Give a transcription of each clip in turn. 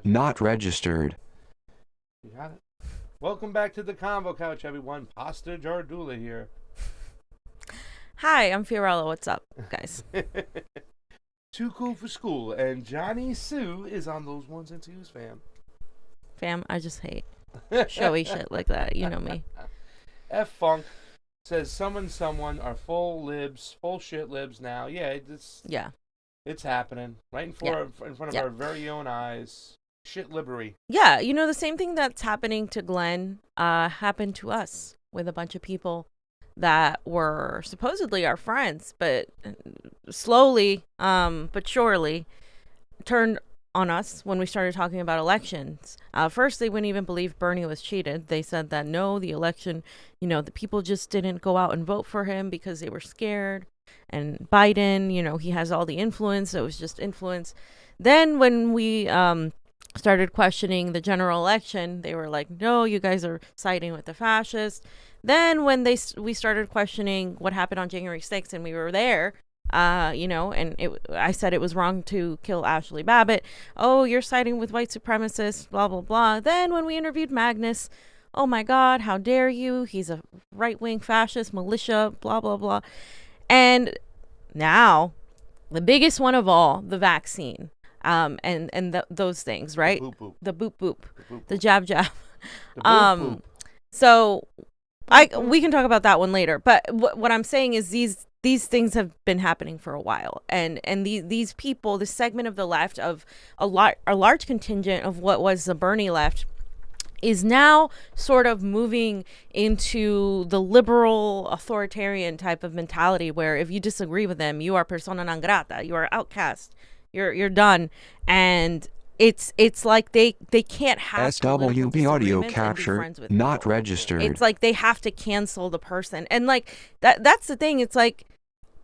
not registered. You got it? Welcome back to the Convo Couch, everyone. Pasta Jardula here. Hi, I'm Fiorella. What's up, guys? Too cool for school, and Johnny Sue is on those ones and twos, fam. Fam, I just hate showy shit like that. You know me. F Funk says someone are full shit libs now. Yeah, it's happening right in front of our very own eyes. Shit liberty. Yeah, you know, the same thing that's happening to Glenn happened to us with a bunch of people that were supposedly our friends, but slowly, but surely turned on us when we started talking about elections. First, they wouldn't even believe Bernie was cheated. They said that no, the election, the people just didn't go out and vote for him because they were scared. And Biden, he has all the influence. So it was just influence. Then when we started questioning the general election, they were like, no, you guys are siding with the fascists. Then when we started questioning what happened on January 6th and we were there, and I said it was wrong to kill Ashley Babbitt. Oh, you're siding with white supremacists, blah, blah, blah. Then when we interviewed Magnus, oh my God, how dare you? He's a right-wing fascist militia, blah, blah, blah. And now the biggest one of all, the vaccine. Those things, right? The boop boop, the jab jab. The boop boop. So we can talk about that one later. But what I'm saying is these things have been happening for a while, and these people, this segment of the left, of a large contingent of what was the Bernie left, is now sort of moving into the liberal authoritarian type of mentality, where if you disagree with them, you are persona non grata, you are outcast. You're done, and it's like they can't have SWB audio capture not registered. It's like they have to cancel the person, and like that's the thing. It's like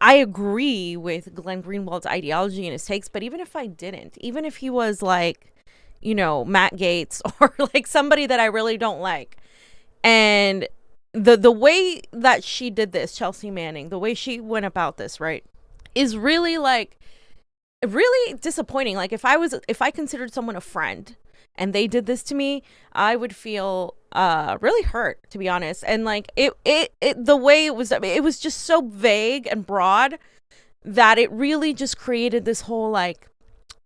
I agree with Glenn Greenwald's ideology and his takes, but even if I didn't, even if he was like, Matt Gaetz or like somebody that I really don't like, and the way that she did this, Chelsea Manning, the way she went about this, right, is really like. Really disappointing. Like if I considered someone a friend and they did this to me, I would feel really hurt, to be honest. And like it the way it was just so vague and broad that it really just created this whole like,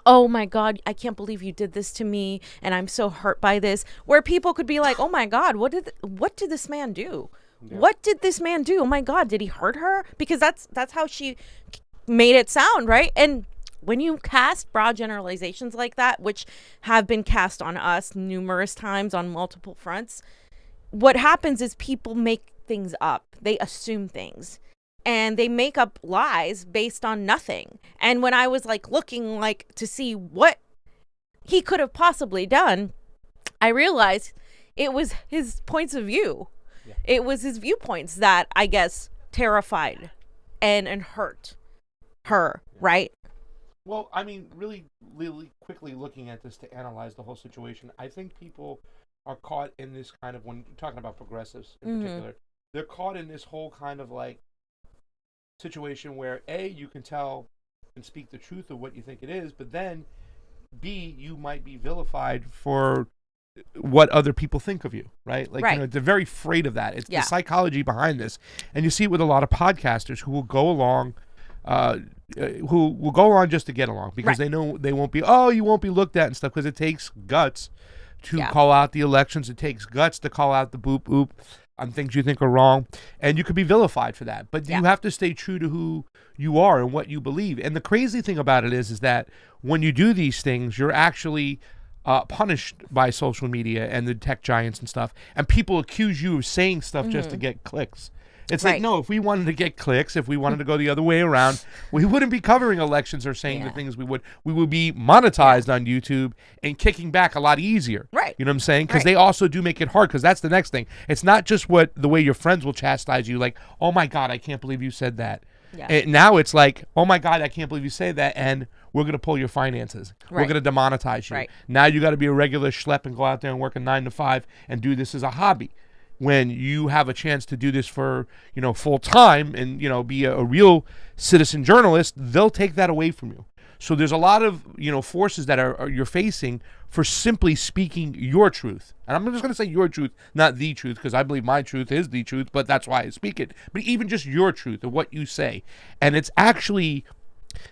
oh my God, I can't believe you did this to me and I'm so hurt by this, where people could be like, oh my God, what did this man do? Yeah. What did this man do? Oh my God, did he hurt her? Because that's how she made it sound, right? And when you cast broad generalizations like that, which have been cast on us numerous times on multiple fronts, what happens is people make things up. They assume things. And they make up lies based on nothing. And when I was like looking like to see what he could have possibly done, I realized it was his points of view. Yeah. It was his viewpoints that I guess terrified and hurt her, right? Well, I mean, really quickly looking at this to analyze the whole situation, I think people are caught in this kind of, when you're talking about progressives in particular, they're caught in this whole kind of like situation where A, you can tell and speak the truth of what you think it is, but then B, you might be vilified for what other people think of you, right? Like, right. They're very afraid of that. It's the psychology behind this. And you see it with a lot of podcasters who will go along who will go on just to get along because they know they won't be, you won't be looked at and stuff, because it takes guts to call out the elections. It takes guts to call out the boop boop on things you think are wrong, and you could be vilified for that. But you have to stay true to who you are and what you believe. And the crazy thing about it is that when you do these things, you're actually punished by social media and the tech giants and stuff, and people accuse you of saying stuff just to get clicks. It's like, no, if we wanted to get clicks, if we wanted to go the other way around, we wouldn't be covering elections or saying the things we would. We would be monetized on YouTube and kicking back a lot easier. Right. You know what I'm saying? Because they also do make it hard, because that's the next thing. It's not just the way your friends will chastise you, like, oh my God, I can't believe you said that. Yeah. And now it's like, oh my God, I can't believe you say that, and we're going to pull your finances. We're going to demonetize you. Right. Now you got to be a regular schlep and go out there and work a 9 to 5 and do this as a hobby. When you have a chance to do this for, full time and, be a real citizen journalist, they'll take that away from you. So there's a lot of, forces that are you're facing for simply speaking your truth. And I'm just going to say your truth, not the truth, because I believe my truth is the truth, but that's why I speak it. But even just your truth of what you say. And it's actually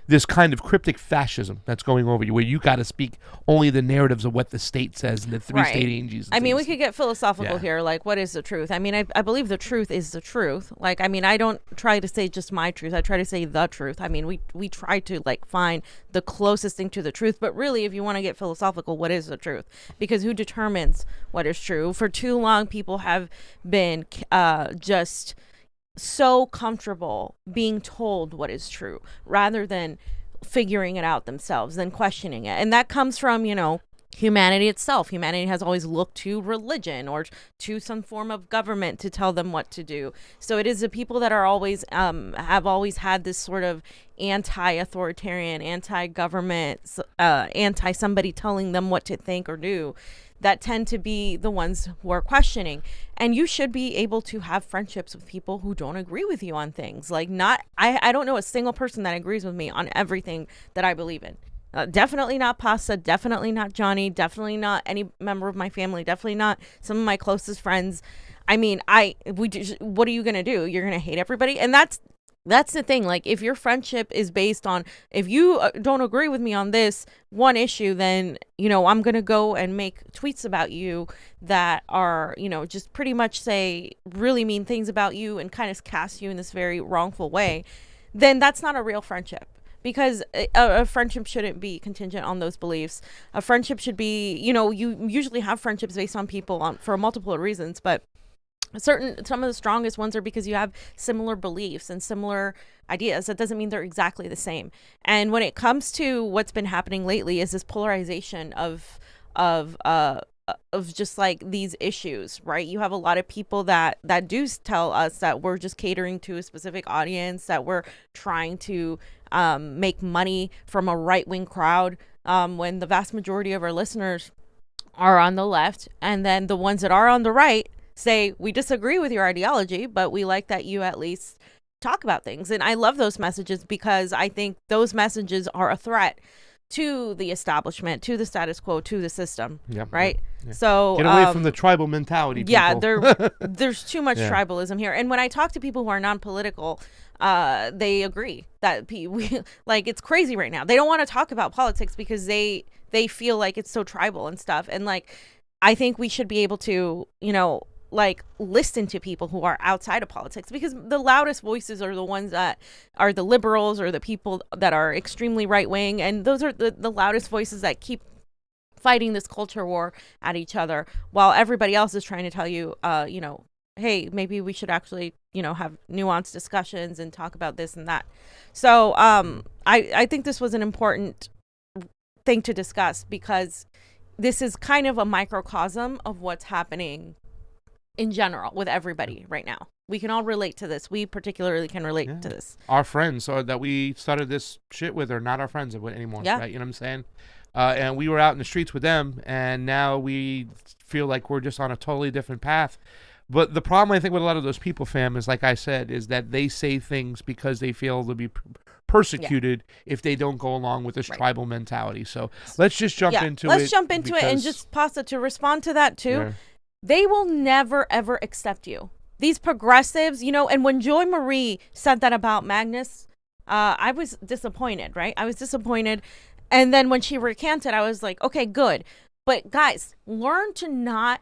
this kind of cryptic fascism that's going over you, where you got to speak only the narratives of what the state says and the three state agencies. I mean, we could get philosophical here. Like, what is the truth? I mean, I believe the truth is the truth. Like, I mean, I don't try to say just my truth. I try to say the truth. I mean, we try to like find the closest thing to the truth. But really, if you want to get philosophical, what is the truth? Because who determines what is true? For too long, people have been just so comfortable being told what is true rather than figuring it out themselves, than questioning it. And that comes from, humanity itself. Humanity has always looked to religion or to some form of government to tell them what to do. So it is the people that are always have always had this sort of anti-authoritarian, anti-government, anti-somebody telling them what to think or do, that tend to be the ones who are questioning. And you should be able to have friendships with people who don't agree with you on things. Like, I don't know a single person that agrees with me on everything that I believe in. Definitely not Pasta, definitely not Johnny, definitely not any member of my family, definitely not some of my closest friends. I mean, what are you going to do? You're going to hate everybody? And that's the thing. Like, if your friendship is based on, if you don't agree with me on this one issue, then, I'm going to go and make tweets about you that are, just pretty much say really mean things about you and kind of cast you in this very wrongful way. Then that's not a real friendship. Because a friendship shouldn't be contingent on those beliefs. A friendship should be, you usually have friendships based on people for multiple reasons, but some of the strongest ones are because you have similar beliefs and similar ideas. That doesn't mean they're exactly the same. And when it comes to what's been happening lately is this polarization of just like these issues, right? You have a lot of people that do tell us that we're just catering to a specific audience, that we're trying to make money from a right-wing crowd, when the vast majority of our listeners are on the left. And then the ones that are on the right say, we disagree with your ideology, but we like that you at least talk about things. And I love those messages because I think those messages are a threat to the establishment, to the status quo, to the system, right? Yeah. So get away from the tribal mentality, people. Yeah, there's too much tribalism here. And when I talk to people who are non-political, they agree that it's crazy right now. They don't want to talk about politics because they feel like it's so tribal and stuff. And like, I think we should be able to, listen to people who are outside of politics, because the loudest voices are the ones that are the liberals or the people that are extremely right wing. And those are the loudest voices that keep fighting this culture war at each other, while everybody else is trying to tell you, hey, maybe we should actually, have nuanced discussions and talk about this and that. So I think this was an important thing to discuss, because this is kind of a microcosm of what's happening in general with everybody right now. We can all relate to this. We particularly can relate to this. Our friends that we started this shit with are not our friends anymore, right? You know what I'm saying? And we were out in the streets with them, and now we feel like we're just on a totally different path. But the problem, I think, with a lot of those people, fam, is, like I said, is that they say things because they feel they'll be persecuted if they don't go along with this tribal mentality. So let's just jump into it. Let's jump into it, and just Pasta, to respond to that too. Yeah. They will never, ever accept you. These progressives, and when Joy Marie said that about Magnus, I was disappointed, right? I was disappointed. And then when she recanted, I was like, okay, good. But guys, learn to not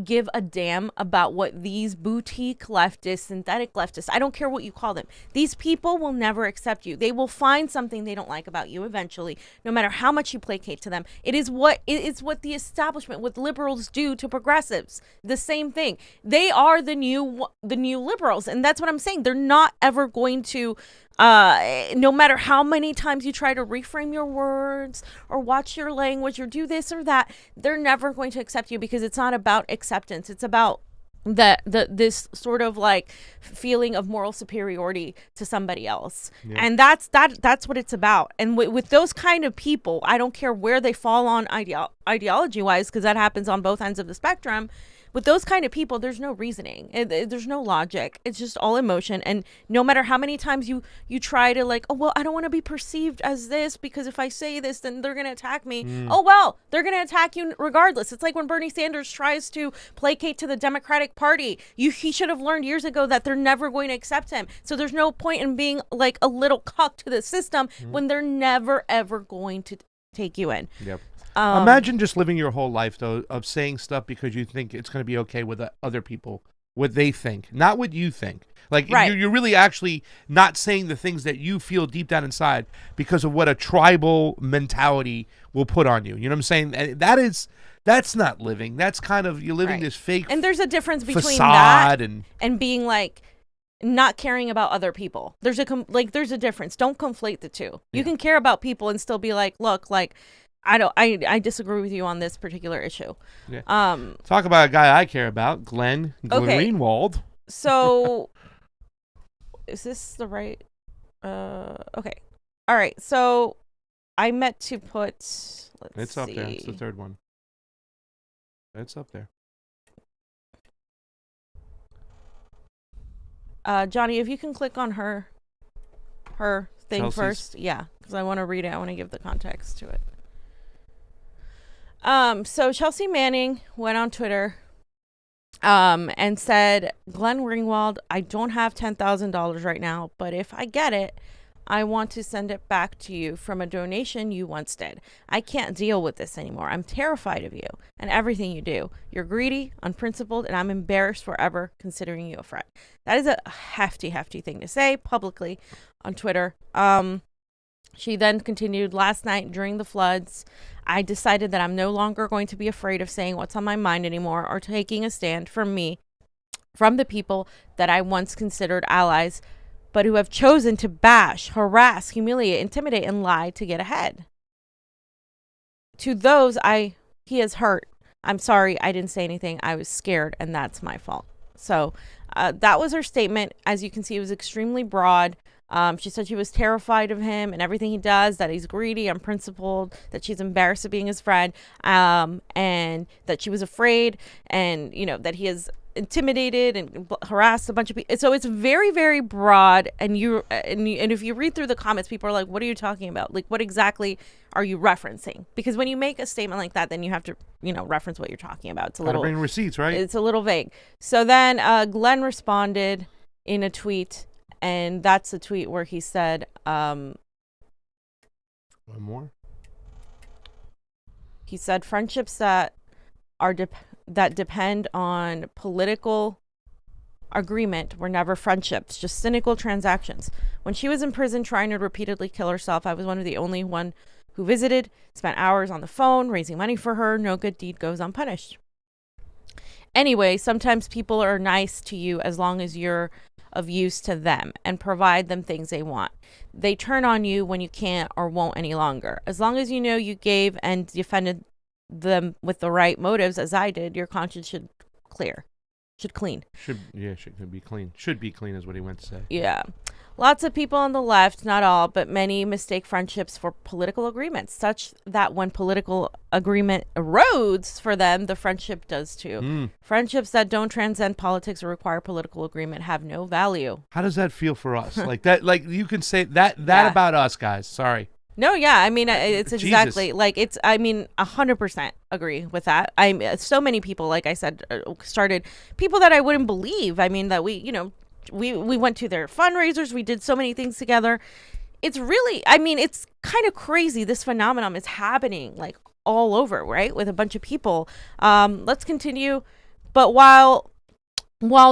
give a damn about what these boutique leftists, synthetic leftists, I don't care what you call them. These people will never accept you. They will find something they don't like about you eventually, no matter how much you placate to them. It's what the establishment, what liberals do to progressives. The same thing. They are the new liberals, and that's what I'm saying. They're not ever going to, no matter how many times you try to reframe your words or watch your language or do this or that, they're never going to accept you, because it's not about acceptance. It's about this sort of like feeling of moral superiority to somebody else. Yeah. And that's what it's about. And with those kind of people, I don't care where they fall on ideology wise, because that happens on both ends of the spectrum. with those kind of people, there's no reasoning. There's no logic. It's just all emotion. And no matter how many times you try to like, oh, well, I don't want to be perceived as this because if I say this, then they're going to attack me. Oh, well, they're going to attack you regardless. It's like when Bernie Sanders tries to placate to the Democratic Party. He should have learned years ago that they're never going to accept him. So there's no point in being like a little cuck to the system when they're never, ever going to take you in. Yep. Imagine just living your whole life, though, of saying stuff because you think it's going to be okay with other people, what they think, not what you think. Like, you're really actually not saying the things that you feel deep down inside because of what a tribal mentality will put on you. You know what I'm saying? And that's not living. That's kind of, you're living this fake And there's a difference between that and being like, not caring about other people. There's a difference. Don't conflate the two. You can care about people and still be like, look, like, I disagree with you on this particular issue. Yeah. Talk about a guy I care about, Glenn Greenwald. So is this the right okay. All right. So I meant to put It's up there. It's the third one. It's up there. Johnny, if you can click on her thing Chelsea's? first. Yeah, because I want to read it. I want to give the context to it. So Chelsea Manning went on Twitter and said, Glenn Greenwald, I don't have $10,000 right now, but if I get it, I want to send it back to you from a donation you once did. I can't deal with this anymore. I'm terrified of you and everything you do. You're greedy, unprincipled, and I'm embarrassed forever considering you a friend. That is a hefty thing to say publicly on Twitter. She then continued, last night during the floods, I decided that I'm no longer going to be afraid of saying what's on my mind anymore or taking a stand from the people that I once considered allies, but who have chosen to bash, harass, humiliate, intimidate, and lie to get ahead. To those he has hurt, I'm sorry, I didn't say anything. I was scared, and that's my fault. So that was her statement. As you can see, it was extremely broad. She said she was terrified of him and everything he does, that he's greedy, unprincipled, that she's embarrassed of being his friend, and that she was afraid, and, you know, that he has intimidated and harassed a bunch of people. So it's very, very broad. And if you read through the comments, people are like, what are you talking about? Like, what exactly are you referencing? Because when you make a statement like that, then you have to, you know, reference what you're talking about. It's a little, bring receipts, right? It's a little vague. So then Glenn responded in a tweet. And that's a tweet where he said, one more. He said, friendships that depend on political agreement were never friendships, just cynical transactions. When she was in prison trying to repeatedly kill herself, I was one of the only one who visited, spent hours on the phone, raising money for her. No good deed goes unpunished. Anyway, sometimes people are nice to you as long as you're of use to them and provide them things they want. They turn on you when you can't or won't any longer. As long as you know you gave and defended them with the right motives, as I did, your conscience should clean. Should be clean. Should be clean is what he went to say. Yeah. Lots of people on the left, not all, but many mistake friendships for political agreements, such that when political agreement erodes for them, the friendship does too. Friendships that don't transcend politics or require political agreement have no value. How does that feel for us? Like that, like you can say that about us, guys. Sorry. No, yeah. I mean, it's exactly Jesus. like it's, I mean, 100% agree with that. So many people, like I said, started people that I wouldn't believe. I mean, that we went to their fundraisers. We did so many things together. It's really, I mean, it's kind of crazy. This phenomenon is happening like all over, right? With a bunch of people. Let's continue. But while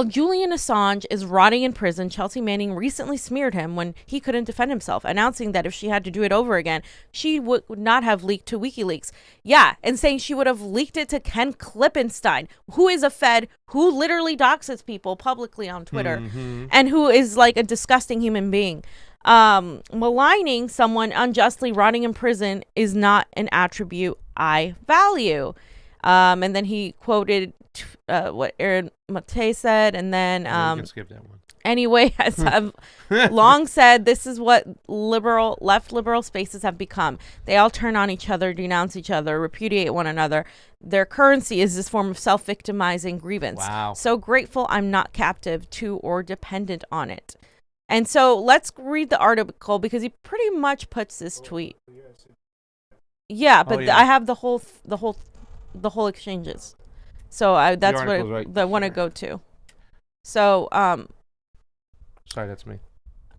Julian Assange is rotting in prison, Chelsea Manning recently smeared him when he couldn't defend himself, announcing that if she had to do it over again, she would not have leaked to WikiLeaks. Yeah, and saying she would have leaked it to Ken Klippenstein, who is a Fed who literally doxes people publicly on Twitter, and who is like a disgusting human being. Maligning someone unjustly rotting in prison is not an attribute I value. And then he quoted what Aaron Mate said, and then You can skip that one. anyway, as I've long said, this is what left liberal spaces have become. They all turn on each other, denounce each other, repudiate one another. Their currency is this form of self-victimizing grievance. Wow. So grateful I'm not captive to or dependent on it. And so let's read the article because he pretty much puts this tweet. Yeah, but I have the whole exchanges. So that's what I want to go to. So sorry, that's me.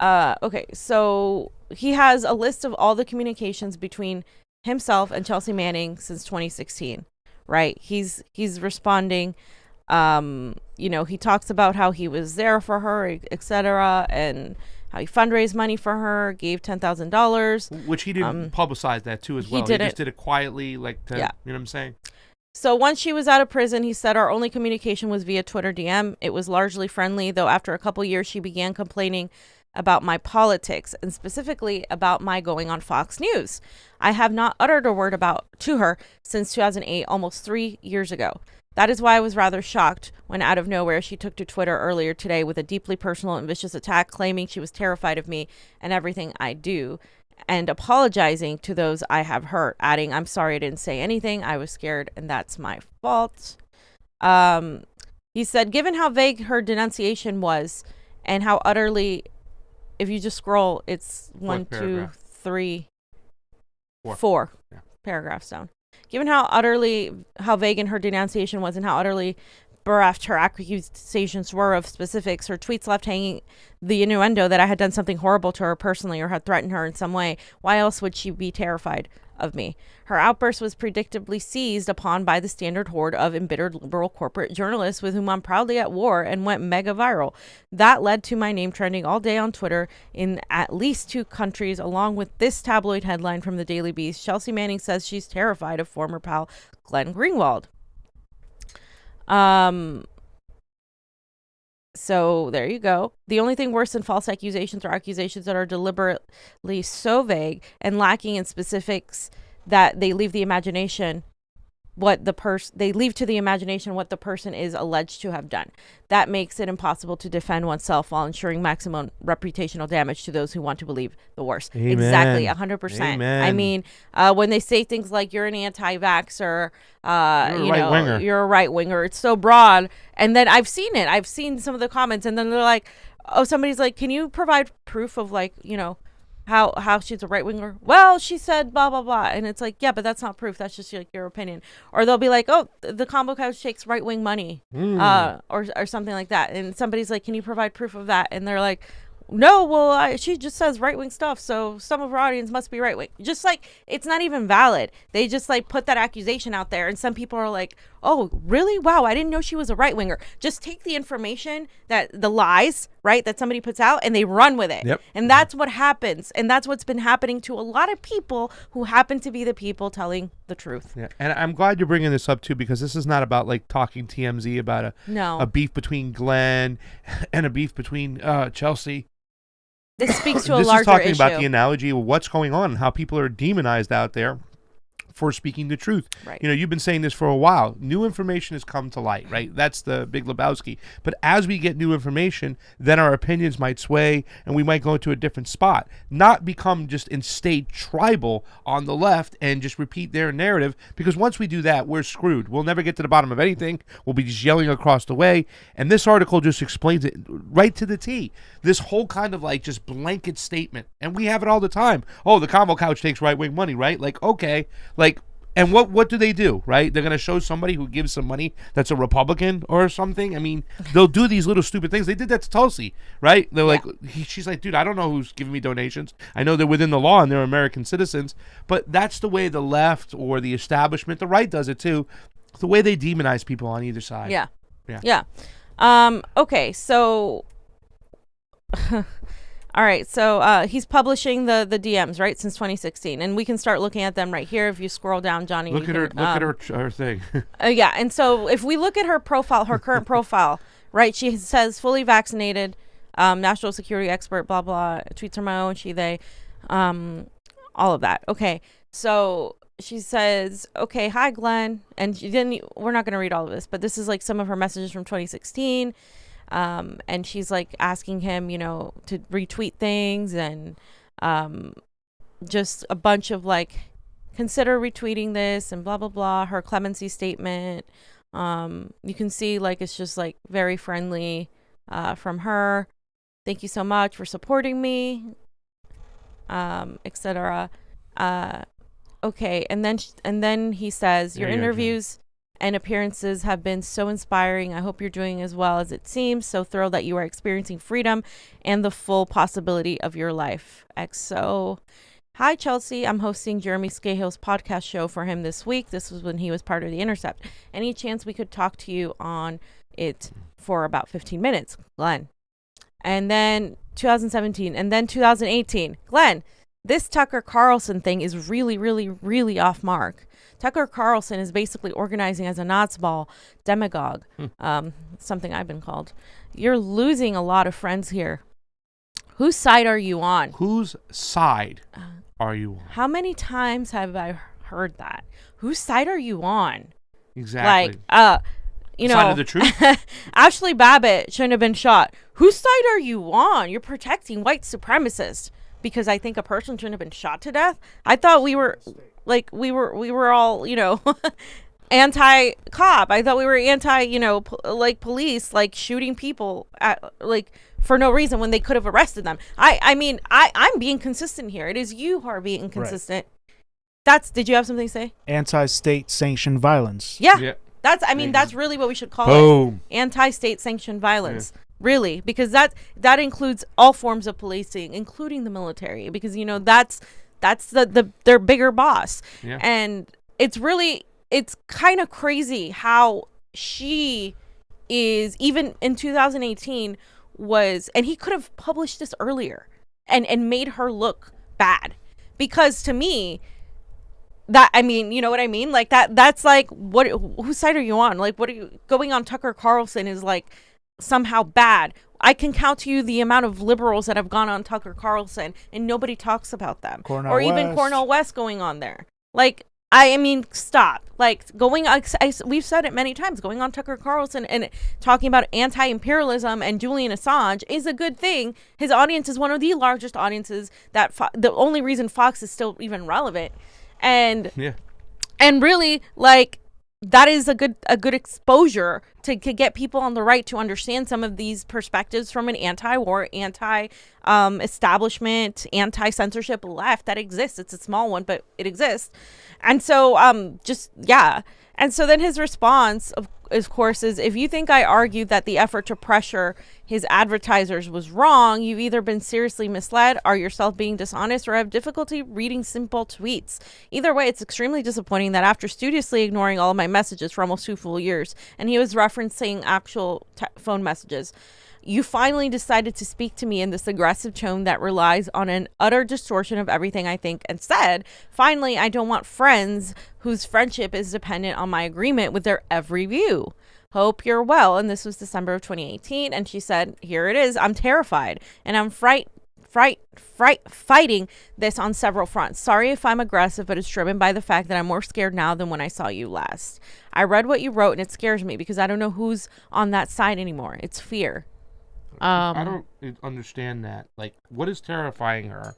Okay, so he has a list of all the communications between himself and Chelsea Manning since 2016, right? He's responding. He talks about how he was there for her, etc., and how he fundraised money for her, gave $10,000. Which he didn't publicize that too as well. He just did it quietly, you know what I'm saying? So once she was out of prison, he said our only communication was via Twitter DM. It was largely friendly, though after a couple years, she began complaining about my politics and specifically about my going on Fox News. I have not uttered a word to her since 2008, almost 3 years ago. That is why I was rather shocked when out of nowhere she took to Twitter earlier today with a deeply personal and vicious attack claiming she was terrified of me and everything I do and apologizing to those I have hurt, adding, I'm sorry I didn't say anything. I was scared and that's my fault. He said, given how vague her denunciation was and how utterly, if you just scroll, it's four paragraphs down. Given how vague in her denunciation was and how utterly bereft her accusations were of specifics, her tweets left hanging the innuendo that I had done something horrible to her personally or had threatened her in some way. Why else would she be terrified of me? Her outburst was predictably seized upon by the standard horde of embittered liberal corporate journalists with whom I'm proudly at war and went mega viral. That led to my name trending all day on Twitter in at least 2 countries, along with this tabloid headline from the Daily Beast. Chelsea Manning says she's terrified of former pal Glenn Greenwald. So there you go. The only thing worse than false accusations are accusations that are deliberately so vague and lacking in specifics that they leave to the imagination what the person is alleged to have done. That makes it impossible to defend oneself while ensuring maximum reputational damage to those who want to believe the worst. Amen. Exactly, 100%. Amen. I mean, when they say things like you're an anti-vaxxer, you're a right-winger, it's so broad. And then I've seen it. I've seen some of the comments, and then they're like, oh, somebody's like, can you provide proof of how she's a right-winger? Well, she said blah blah blah, and it's like, yeah, but that's not proof, that's just like your opinion. Or they'll be like, oh, the Convo Couch takes right-wing money, or something like that, and somebody's like, can you provide proof of that? And they're like, no, well, she just says right-wing stuff, so some of her audience must be right-wing. Just like, it's not even valid. They just like put that accusation out there, and some people are like, oh, really? Wow, I didn't know she was a right-winger. Just take the information, the lies, right, that somebody puts out, and they run with it. Yep. And that's what happens, and that's what's been happening to a lot of people who happen to be the people telling the truth. Yeah, and I'm glad you're bringing this up too, because this is not about like talking TMZ about a beef between Glenn and a beef between Chelsea. This speaks to a larger issue. This is talking about the analogy of what's going on and how people are demonized out there for speaking the truth. Right. You've been saying this for a while. New information has come to light, right? That's the Big Lebowski. But as we get new information, then our opinions might sway and we might go into a different spot. Not become just and stay tribal on the left and just repeat their narrative, because once we do that, we're screwed. We'll never get to the bottom of anything. We'll be just yelling across the way. And this article just explains it right to the T. This whole kind of like just blanket statement. And we have it all the time. Oh, the Convo Couch takes right-wing money, right? Like, okay. And what do they do, right? They're going to show somebody who gives some money that's a Republican or something. I mean, they'll do these little stupid things. They did that to Tulsi, right? They're like, she's like, dude, I don't know who's giving me donations. I know they're within the law and they're American citizens. But that's the way the left or the establishment, the right does it too. The way they demonize people on either side. Yeah. Okay, so... All right, so he's publishing the DMs, right, since 2016, and we can start looking at them right here. If you scroll down, Johnny, look at her thing. Yeah, and so if we look at her profile, her current profile, right, she says fully vaccinated, national security expert, blah blah. Tweets are my own, she, they, all of that. Okay, so she says, okay, hi Glenn, and we're not going to read all of this, but this is like some of her messages from 2016. And she's like asking him, to retweet things and just a bunch of like, consider retweeting this and blah, blah, blah. Her clemency statement. You can see like it's just like very friendly from her. Thank you so much for supporting me, etc. Okay, and then he says, your interviews and appearances have been so inspiring. I hope you're doing as well as it seems. So thrilled that you are experiencing freedom and the full possibility of your life. XO. Hi, Chelsea. I'm hosting Jeremy Scahill's podcast show for him this week. This was when he was part of The Intercept. Any chance we could talk to you on it for about 15 minutes? Glenn. And then 2017 and then 2018. Glenn, this Tucker Carlson thing is really, really, really off mark. Tucker Carlson is basically organizing as a nutsball demagogue, something I've been called. You're losing a lot of friends here. Whose side are you on? Whose side are you on? How many times have I heard that? Whose side are you on? Exactly. Like, side of the truth? Ashley Babbitt shouldn't have been shot. Whose side are you on? You're protecting white supremacists because I think a person shouldn't have been shot to death. I thought we were all, anti-cop. I thought we were anti, police, like shooting people at for no reason when they could have arrested them. I'm being consistent here. It is you who are being inconsistent. Right. Did you have something to say? Anti-state sanctioned violence. Yeah. That's really what we should call it. Anti-state sanctioned violence. Yeah. Really, because that includes all forms of policing, including the military, because that's their bigger boss. Yeah. And it's kind of crazy how she is, even in 2018 and he could have published this earlier and made her look bad, because to me, you know what I mean? Like that's like, whose side are you on? Like, what are you going on? Tucker Carlson is like somehow bad. I can count to you the amount of liberals that have gone on Tucker Carlson and nobody talks about them. Even Cornel West going on there. Like, stop. Like, we've said it many times, going on Tucker Carlson and talking about anti-imperialism and Julian Assange is a good thing. His audience is one of the largest audiences that the only reason Fox is still even relevant. And really, like, that is a good exposure to get people on the right to understand some of these perspectives from an anti-war, establishment, anti-censorship left that exists. It's a small one, but it exists. And so, And so then his response, of course, is, if you think I argued that the effort to pressure his advertisers was wrong, you've either been seriously misled, are yourself being dishonest, or have difficulty reading simple tweets. Either way, it's extremely disappointing that after studiously ignoring all of my messages for almost 2 full years, and he was referencing actual phone messages, you finally decided to speak to me in this aggressive tone that relies on an utter distortion of everything I think and said. Finally, I don't want friends whose friendship is dependent on my agreement with their every view. Hope you're well. And this was December of 2018. And she said, here it is. I'm terrified and I'm fighting this on several fronts. Sorry if I'm aggressive, but it's driven by the fact that I'm more scared now than when I saw you last. I read what you wrote and it scares me because I don't know who's on that side anymore. It's fear. I don't understand that. Like, what is terrifying her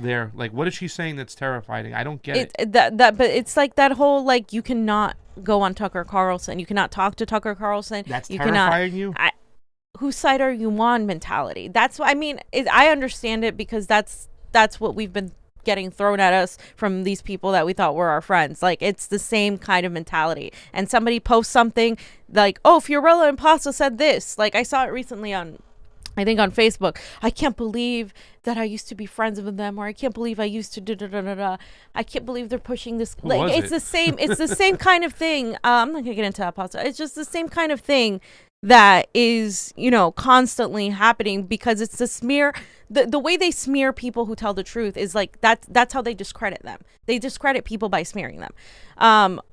there? Like, what is she saying that's terrifying? I don't get it. But it's like that whole, like, you cannot go on Tucker Carlson. You cannot talk to Tucker Carlson. That's terrifying you? Whose side are you on mentality? That's what I mean. I understand it because that's what we've been getting thrown at us from these people that we thought were our friends. Like, it's the same kind of mentality. And somebody posts something like, oh, Fiorella and Pasta said this. Like, I saw it recently on Facebook. I can't believe that I used to be friends with them, or I can't believe I used to da-da-da-da-da. I can't believe they're pushing this. Like, it's the same kind of thing. I'm not gonna get into that, Pasta. It's just the same kind of thing that is, constantly happening, because it's the smear. The way they smear people who tell the truth is like that's how they discredit them. They discredit people by smearing them.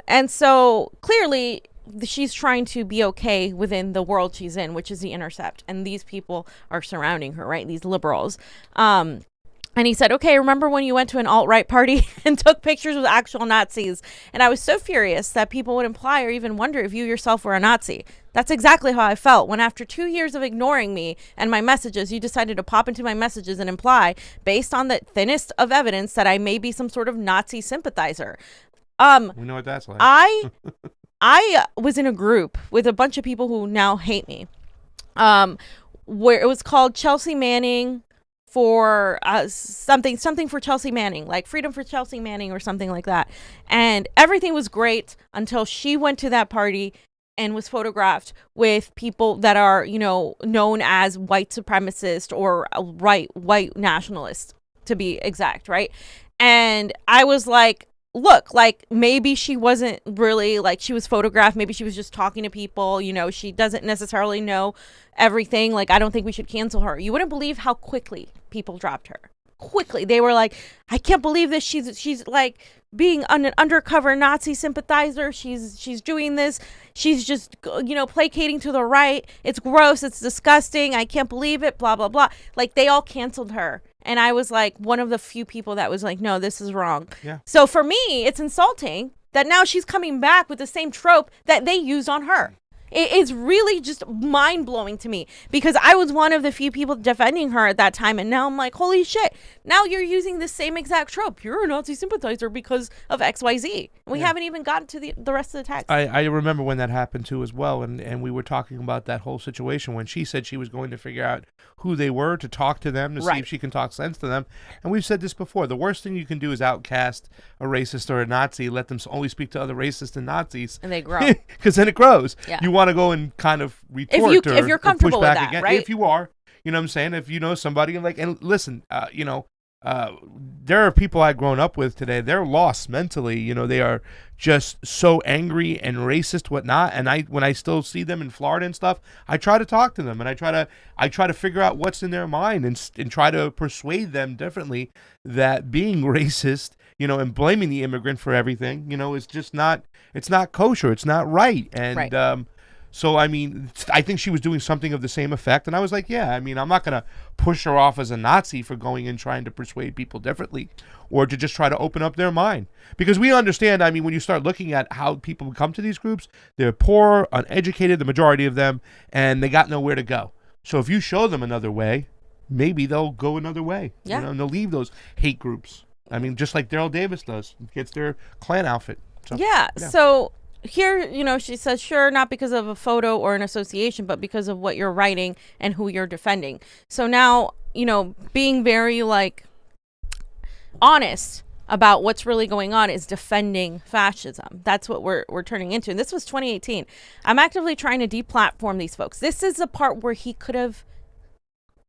And so clearly she's trying to be okay within the world she's in, which is The Intercept. And these people are surrounding her, right? These liberals. And he said, okay, remember when you went to an alt-right party and took pictures with actual Nazis? And I was so furious that people would imply or even wonder if you yourself were a Nazi. That's exactly how I felt when after 2 years of ignoring me and my messages, you decided to pop into my messages and imply, based on the thinnest of evidence, that I may be some sort of Nazi sympathizer. We know what that's like. I was in a group with a bunch of people who now hate me, where it was called Chelsea Manning for something for Chelsea Manning, like Freedom for Chelsea Manning or something like that. And everything was great until she went to that party and was photographed with people that are, you know, known as white supremacist or white nationalists, to be exact, right? And I was like, look, like, maybe she wasn't really, like, she was photographed, maybe she was just talking to people, you know, she doesn't necessarily know everything. Like, I don't think we should cancel her. You wouldn't believe how quickly people dropped her. Quickly. They were like, I can't believe this. She's like being an undercover Nazi sympathizer. She's doing this. She's just, you know, placating to the right. It's gross. It's disgusting. I can't believe it. Blah, blah, blah. Like, they all canceled her. And I was like one of the few people that was like, no, this is wrong. Yeah. So for me, it's insulting that now she's coming back with the same trope that they used on her. It's really just mind-blowing to me, because I was one of the few people defending her at that time, and now I'm like, holy shit, now you're using the same exact trope. You're a Nazi sympathizer because of XYZ. We haven't even gotten to the rest of the text. I remember when that happened too as well, and we were talking about that whole situation when she said she was going to figure out who they were, to talk to them, to see if she can talk sense to them. And we've said this before, the worst thing you can do is outcast a racist or a Nazi, let them only speak to other racists and Nazis. And they grow. Because then it grows. Yeah. You want to go and kind of retort if you're comfortable or push back with that, again. right? If you are, you know what I'm saying? If you know somebody, and listen, you know, there are people I've grown up with today. They're lost mentally. You know, they are just so angry and racist, whatnot. And when I still see them in Florida and stuff, I try to talk to them, and I try to figure out what's in their mind and try to persuade them differently that being racist, you know, and blaming the immigrant for everything, you know, is just not. It's not kosher. It's not right. And so, I mean, I think she was doing something of the same effect. And I was like, yeah, I mean, I'm not going to push her off as a Nazi for going and trying to persuade people differently, or to just try to open up their mind. Because we understand, I mean, when you start looking at how people come to these groups, they're poor, uneducated, the majority of them, and they got nowhere to go. So if you show them another way, maybe they'll go another way. Yeah. You know, and they'll leave those hate groups. I mean, just like Daryl Davis does. Gets their Klan outfit. So, yeah. So here, you know, she says, sure, not because of a photo or an association, but because of what you're writing and who you're defending. So now, you know, being very, like, honest about what's really going on is defending fascism. That's what we're turning into. And this was 2018. I'm actively trying to deplatform these folks. This is the part where he could have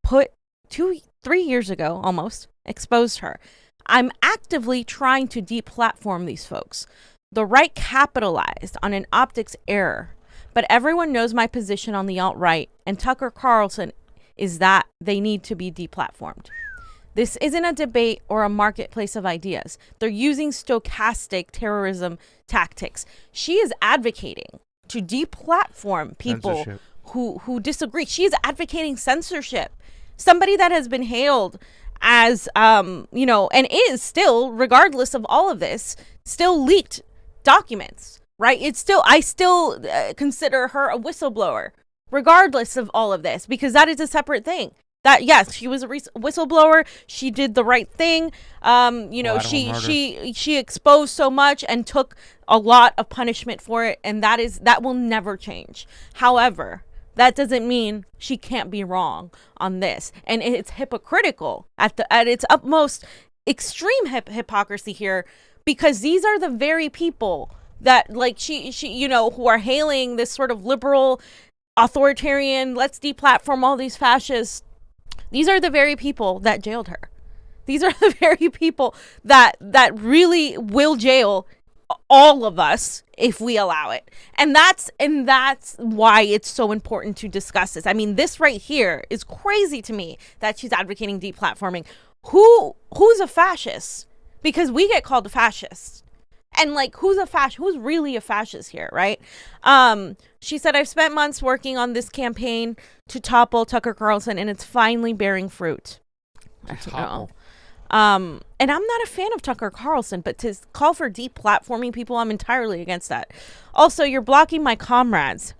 put 3 years ago, almost, exposed her. I'm actively trying to deplatform these folks. The right capitalized on an optics error, but everyone knows my position on the alt-right, and Tucker Carlson is that they need to be deplatformed. This isn't a debate or a marketplace of ideas. They're using stochastic terrorism tactics. She is advocating to deplatform people who disagree. She is advocating censorship. Somebody that has been hailed as, you know, and is still, regardless of all of this, still leaked documents, right? I still consider her a whistleblower, regardless of all of this, because that is a separate thing. That, yes, she was a whistleblower. She did the right thing. You know, she exposed so much and took a lot of punishment for it, and that will never change. However, that doesn't mean she can't be wrong on this, and it's hypocritical at its utmost extreme hypocrisy here, because these are the very people that, like, she you know, who are hailing this sort of liberal, authoritarian, let's deplatform all these fascists. These are the very people that jailed her. These are the very people that really will jail all of us if we allow it. And that's why it's so important to discuss this. I mean, this right here is crazy to me that she's advocating deplatforming. Who's a fascist? Because we get called a fascist. And, like, who's a fascist? Who's really a fascist here, right? She said, I've spent months working on this campaign to topple Tucker Carlson, and it's finally bearing fruit. And I'm not a fan of Tucker Carlson, but to call for deplatforming people, I'm entirely against that. Also, you're blocking my comrades.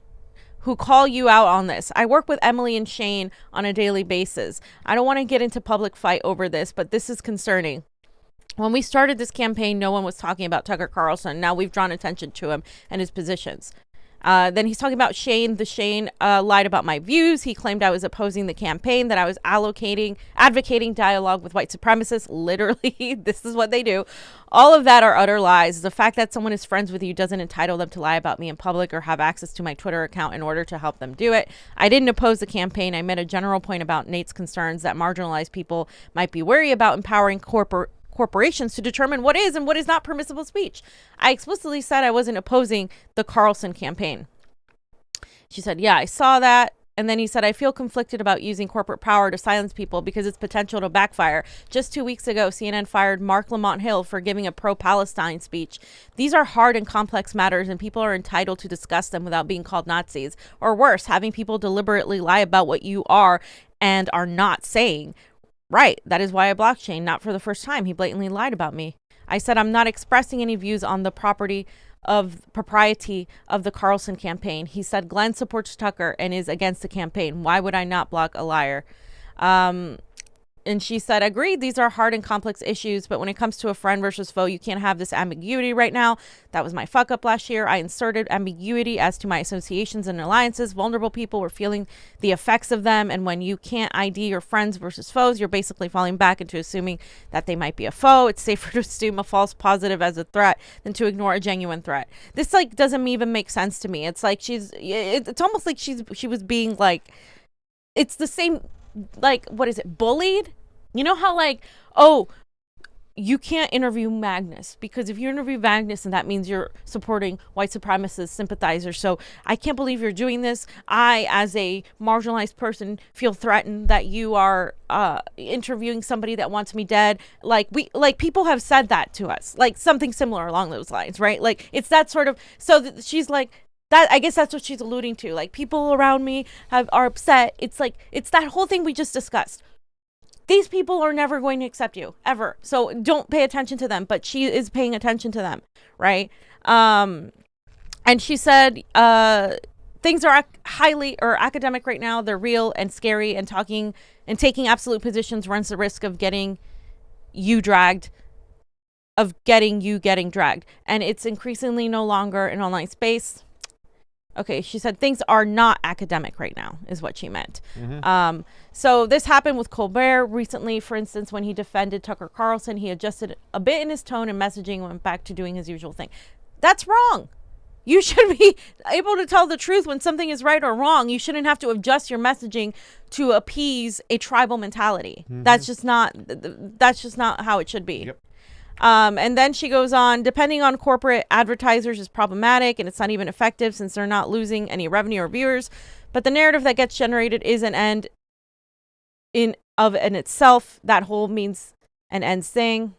who call you out on this. I work with Emily and Shane on a daily basis. I don't want to get into public fight over this, but this is concerning. When we started this campaign, no one was talking about Tucker Carlson. Now we've drawn attention to him and his positions. Then he's talking about Shane. Shane lied about my views. He claimed I was opposing the campaign, that I was advocating dialogue with white supremacists. Literally, this is what they do. All of that are utter lies. The fact that someone is friends with you doesn't entitle them to lie about me in public or have access to my Twitter account in order to help them do it. I didn't oppose the campaign. I made a general point about Nate's concerns that marginalized people might be wary about empowering corporations to determine what is and what is not permissible speech. I explicitly said I wasn't opposing the Carlson campaign. She said, yeah, I saw that. And then he said, I feel conflicted about using corporate power to silence people because it's potential to backfire. Just 2 weeks ago, CNN fired Mark Lamont Hill for giving a pro-Palestine speech. These are hard and complex matters, and people are entitled to discuss them without being called Nazis. Or worse, having people deliberately lie about what you are and are not saying. Right. That is why I blocked Shane. Not for the first time. He blatantly lied about me. I said I'm not expressing any views on the propriety of the Carlson campaign. He said Glenn supports Tucker and is against the campaign. Why would I not block a liar? And she said, agreed, these are hard and complex issues, but when it comes to a friend versus foe, you can't have this ambiguity right now. That was my fuck up last year. I inserted ambiguity as to my associations and alliances. Vulnerable people were feeling the effects of them. And when you can't ID your friends versus foes, you're basically falling back into assuming that they might be a foe. It's safer to assume a false positive as a threat than to ignore a genuine threat. This like doesn't even make sense to me. It's like it's almost like she was being like, it's the same, like, what is it, bullied? You know how like, oh, you can't interview Magnus because if you interview Magnus, and that means you're supporting white supremacist sympathizers. So I can't believe you're doing this. I, as a marginalized person, feel threatened that you are interviewing somebody that wants me dead. Like people have said that to us, like something similar along those lines, right? Like it's that sort of. So she's like. That I guess that's what she's alluding to. Like people around me are upset. It's like it's that whole thing we just discussed. These people are never going to accept you ever. So don't pay attention to them. But she is paying attention to them, right? And she said things are highly academic right now. They're real and scary, and taking absolute positions runs the risk of getting you dragged. Getting dragged, and it's increasingly no longer an online space. Okay, she said things are not academic right now, is what she meant. Mm-hmm. So this happened with Colbert recently. For instance, when he defended Tucker Carlson, he adjusted a bit in his tone and messaging, went back to doing his usual thing. That's wrong. You should be able to tell the truth when something is right or wrong. You shouldn't have to adjust your messaging to appease a tribal mentality. Mm-hmm. That's just not how it should be. Yep. And then she goes on, depending on corporate advertisers is problematic, and it's not even effective since they're not losing any revenue or viewers. But the narrative that gets generated is an end in itself. That whole means an end thing.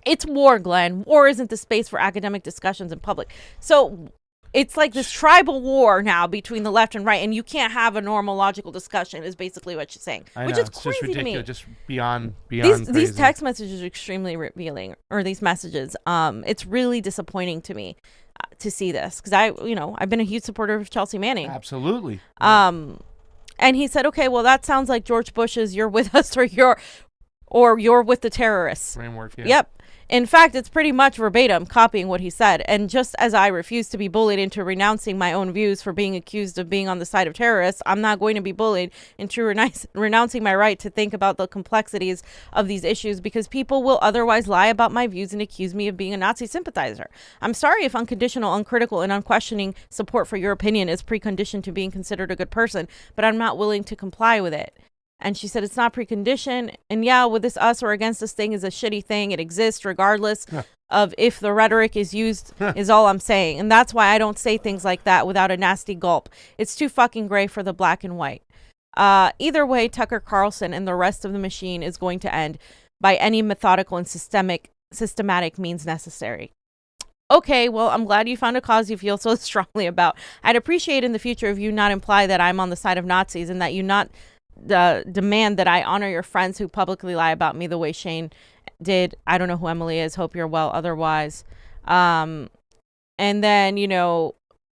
It's war, Glenn. War isn't the space for academic discussions in public. So it's like this tribal war now between the left and right, and you can't have a normal logical discussion is basically what she's saying. I which know, is it's crazy just ridiculous, to me. just beyond these text messages are extremely revealing, or these messages. It's really disappointing to me to see this, because I've been a huge supporter of Chelsea Manning. Absolutely. And he said, okay, well, that sounds like George Bush's "you're with us" or you're with the terrorists framework. Yeah. Yep. In fact, it's pretty much verbatim copying what he said. And just as I refuse to be bullied into renouncing my own views for being accused of being on the side of terrorists, I'm not going to be bullied into renouncing my right to think about the complexities of these issues, because people will otherwise lie about my views and accuse me of being a Nazi sympathizer. I'm sorry if unconditional, uncritical, and unquestioning support for your opinion is preconditioned to being considered a good person, but I'm not willing to comply with it. And she said, it's not preconditioned. And yeah, with this us or against this thing is a shitty thing. It exists regardless of if the rhetoric is used, is all I'm saying. And that's why I don't say things like that without a nasty gulp. It's too fucking gray for the black and white. Either way, Tucker Carlson and the rest of the machine is going to end by any methodical and systematic means necessary. Okay, well, I'm glad you found a cause you feel so strongly about. I'd appreciate in the future if you not imply that I'm on the side of Nazis, and that you not demand that I honor your friends who publicly lie about me the way Shane did. I don't know who Emily is. Hope you're well otherwise. And then,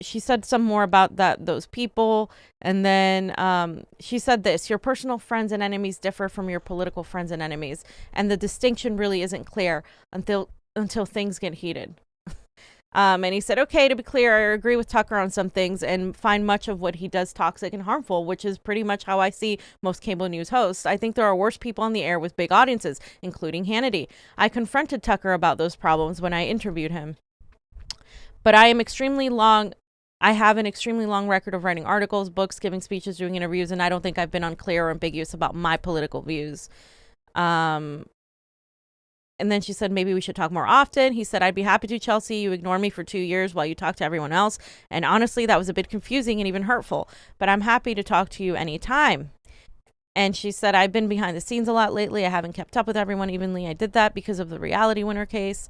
she said some more about those people. And then she said this: your personal friends and enemies differ from your political friends and enemies. And the distinction really isn't clear until things get heated. And he said, okay, to be clear, I agree with Tucker on some things and find much of what he does toxic and harmful, which is pretty much how I see most cable news hosts. I think there are worse people on the air with big audiences, including Hannity. I confronted Tucker about those problems when I interviewed him. But I have an extremely long record of writing articles, books, giving speeches, doing interviews, and I don't think I've been unclear or ambiguous about my political views. And then she said, maybe we should talk more often. He said, I'd be happy to, Chelsea. You ignored me for 2 years while you talked to everyone else. And honestly, that was a bit confusing and even hurtful. But I'm happy to talk to you anytime. And she said, I've been behind the scenes a lot lately. I haven't kept up with everyone evenly. I did that because of the Reality Winner case.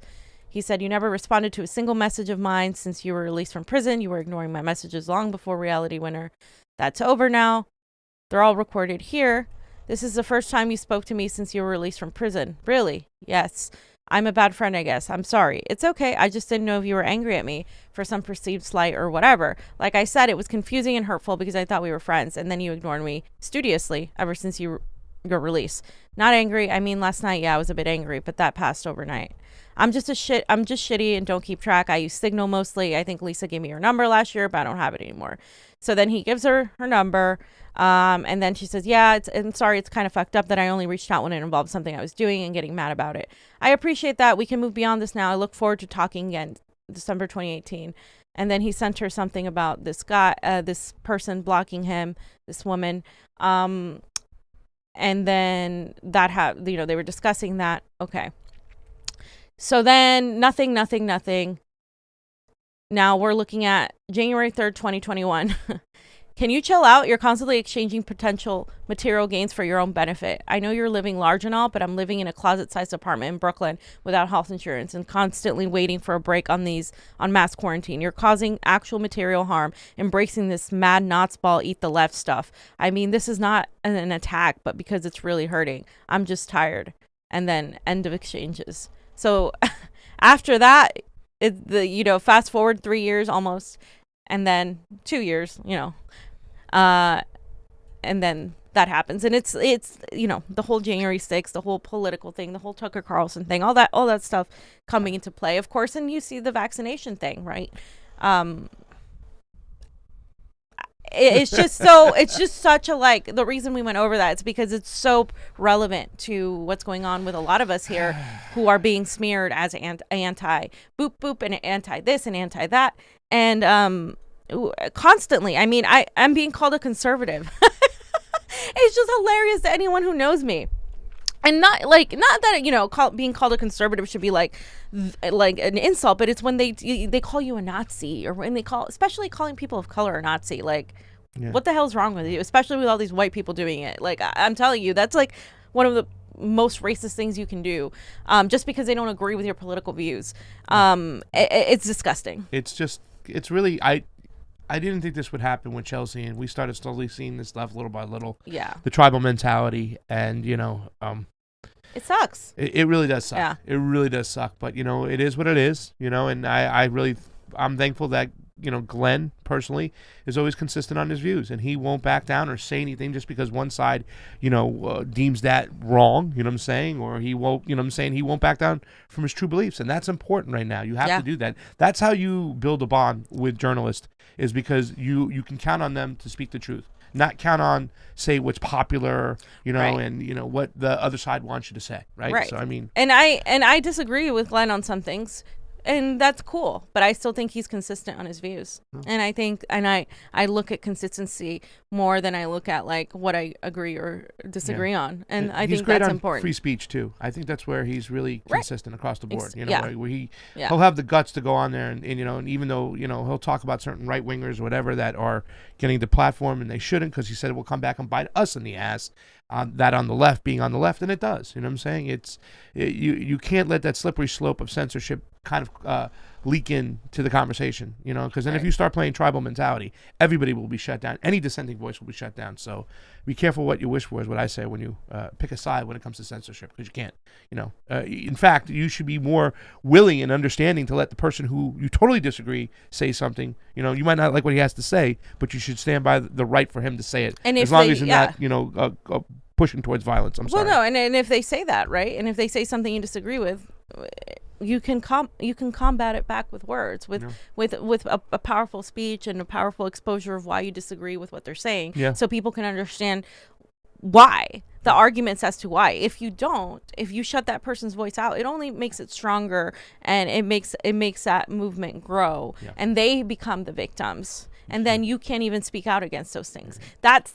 He said, you never responded to a single message of mine since you were released from prison. You were ignoring my messages long before Reality Winner. That's over now. They're all recorded here. This is the first time you spoke to me since you were released from prison. Really? Yes. I'm a bad friend, I guess. I'm sorry. It's okay. I just didn't know if you were angry at me for some perceived slight or whatever. Like I said, it was confusing and hurtful because I thought we were friends, and then you ignored me studiously ever since your release. Not angry. I mean, last night, yeah, I was a bit angry, but that passed overnight. I'm just shitty and don't keep track. I use Signal mostly. I think Lisa gave me her number last year, but I don't have it anymore. So then he gives her number. And then she says, yeah, I'm sorry, it's kind of fucked up that I only reached out when it involved something I was doing and getting mad about it. I appreciate that. We can move beyond this now. I look forward to talking again, December 2018. And then he sent her something about this guy, this person blocking him, this woman. And then they were discussing that. Okay. So then nothing. Now we're looking at January 3rd, 2021. Can you chill out? You're constantly exchanging potential material gains for your own benefit. I know you're living large and all, but I'm living in a closet-sized apartment in Brooklyn without health insurance and constantly waiting for a break on mass quarantine. You're causing actual material harm, embracing this mad Knots ball, eat the left stuff. I mean, this is not an attack, but because it's really hurting. I'm just tired. And then end of exchanges. So after that, fast forward 3 years almost, and then 2 years, and then that happens. And it's the whole January 6th, the whole political thing, the whole Tucker Carlson thing, all that stuff coming into play, of course. And you see the vaccination thing, right? It's just such a, the reason we went over that is because it's so relevant to what's going on with a lot of us here who are being smeared as anti boop boop and anti this and anti that. And constantly, I mean, I'm being called a conservative. It's just hilarious to anyone who knows me. And not that, being called a conservative should be like an insult, but it's when they call you a Nazi, or when especially calling people of color a Nazi. What the hell's wrong with you? Especially with all these white people doing it. I'm telling you, that's one of the most racist things you can do, just because they don't agree with your political views. It's disgusting. It's really, I didn't think this would happen with Chelsea, and we started slowly seeing this stuff little by little. Yeah. The tribal mentality, and it sucks. It really does suck. Yeah. It really does suck, but it is what it is. And I'm thankful that Glenn personally is always consistent on his views, and he won't back down or say anything just because one side deems that wrong. You know what I'm saying? Or he won't. You know what I'm saying? He won't back down from his true beliefs, and that's important right now. You have to do that. That's how you build a bond with journalists, is because you can count on them to speak the truth, not count on say what's popular, right. And what the other side wants you to say, right? So I mean, and I disagree with Glenn on some things, and that's cool, but I still think he's consistent on his views. And I think, and I look at consistency more than I look at what I agree or disagree on, and I think that's important. Free speech too. I think that's where he's really consistent across the board. Where he'll have the guts to go on there, and even though he'll talk about certain right wingers or whatever that are getting the platform, and they shouldn't, because he said it will come back and bite us in the ass. That on the left being on the left, and it does. You know what I'm saying? You can't let that slippery slope of censorship kind of leak in to the conversation, because then if you start playing tribal mentality, everybody will be shut down. Any dissenting voice will be shut down. So be careful what you wish for is what I say when you pick a side when it comes to censorship, because you can't, in fact, you should be more willing and understanding to let the person who you totally disagree say something. You might not like what he has to say, but you should stand by the right for him to say it. And as long as you're not, pushing towards violence. I'm sorry. Well, no, and if they say that, right, and if they say something you disagree with, you can combat it back with words, with a powerful speech and a powerful exposure of why you disagree with what they're saying, so people can understand why, the arguments as to why. If you shut that person's voice out, it only makes it stronger, and it makes that movement grow, and they become the victims. And then you can't even speak out against those things. That's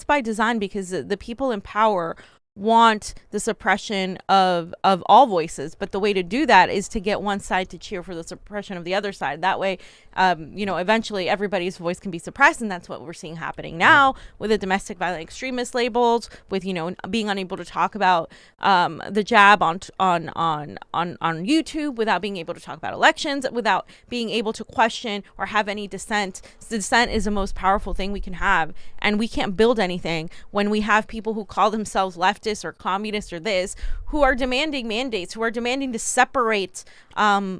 by design, because the people in power want the suppression of all voices, but the way to do that is to get one side to cheer for the suppression of the other side. That way, eventually everybody's voice can be suppressed, and that's what we're seeing happening now with the domestic violent extremist labels, with being unable to talk about the jab on YouTube, without being able to talk about elections, without being able to question or have any dissent. Dissent is the most powerful thing we can have, and we can't build anything when we have people who call themselves leftists or communists or this, who are demanding mandates, who are demanding to separate the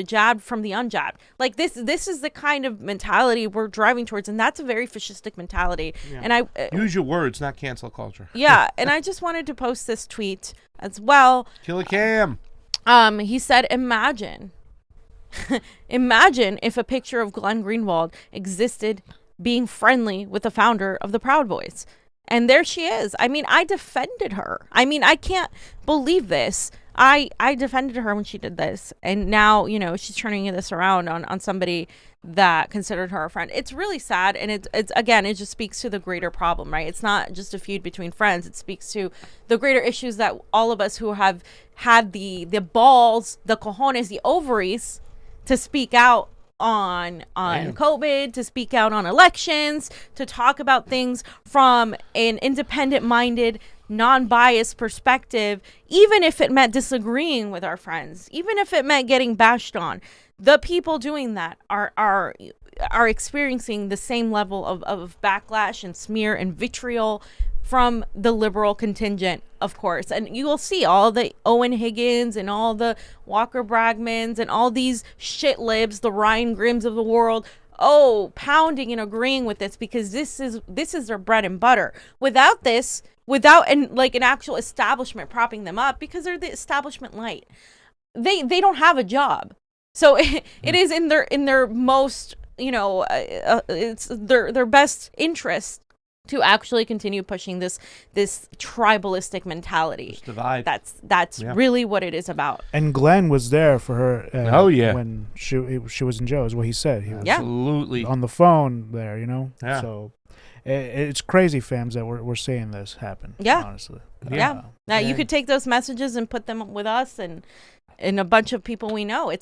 jab from the unjabbed. Like this is the kind of mentality we're driving towards, and that's a very fascistic mentality. And I use your words, not cancel culture. And I just wanted to post this tweet as well. Killer Cam. He said, imagine if a picture of Glenn Greenwald existed being friendly with the founder of the Proud Boys. And there she is. I mean, I defended her. I mean, I can't believe this. I defended her when she did this. And now, she's turning this around on somebody that considered her a friend. It's really sad. And it's again, it just speaks to the greater problem, right? It's not just a feud between friends. It speaks to the greater issues that all of us who have had the balls, the cojones, the ovaries to speak out on COVID, to speak out on elections, to talk about things from an independent-minded, non-biased perspective, even if it meant disagreeing with our friends, even if it meant getting bashed on. The people doing that are experiencing the same level of backlash and smear and vitriol from the liberal contingent, of course. And you will see all the Owen Higgins and all the Walker Bragmans and all these shit libs, the Ryan Grimms of the world, pounding and agreeing with this, because this is their bread and butter. Without this, an actual establishment propping them up, because they're the establishment light, they don't have a job. So it is in their most, it's their best interest to actually continue pushing this tribalistic mentality. This divide. That's really what it is about. And Glenn was there for her. When she was in jail, is what he said. He was absolutely on the phone there. Yeah. So it's crazy, fams, that we're seeing this happen. Yeah. Honestly. Yeah. Now you could take those messages and put them with us and a bunch of people we know.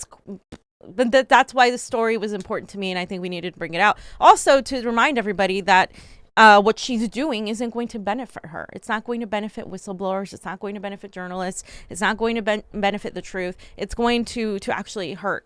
But that's why the story was important to me, and I think we needed to bring it out. Also, to remind everybody that what she's doing isn't going to benefit her. It's not going to benefit whistleblowers. It's not going to benefit journalists. It's not going to benefit the truth. It's going to actually hurt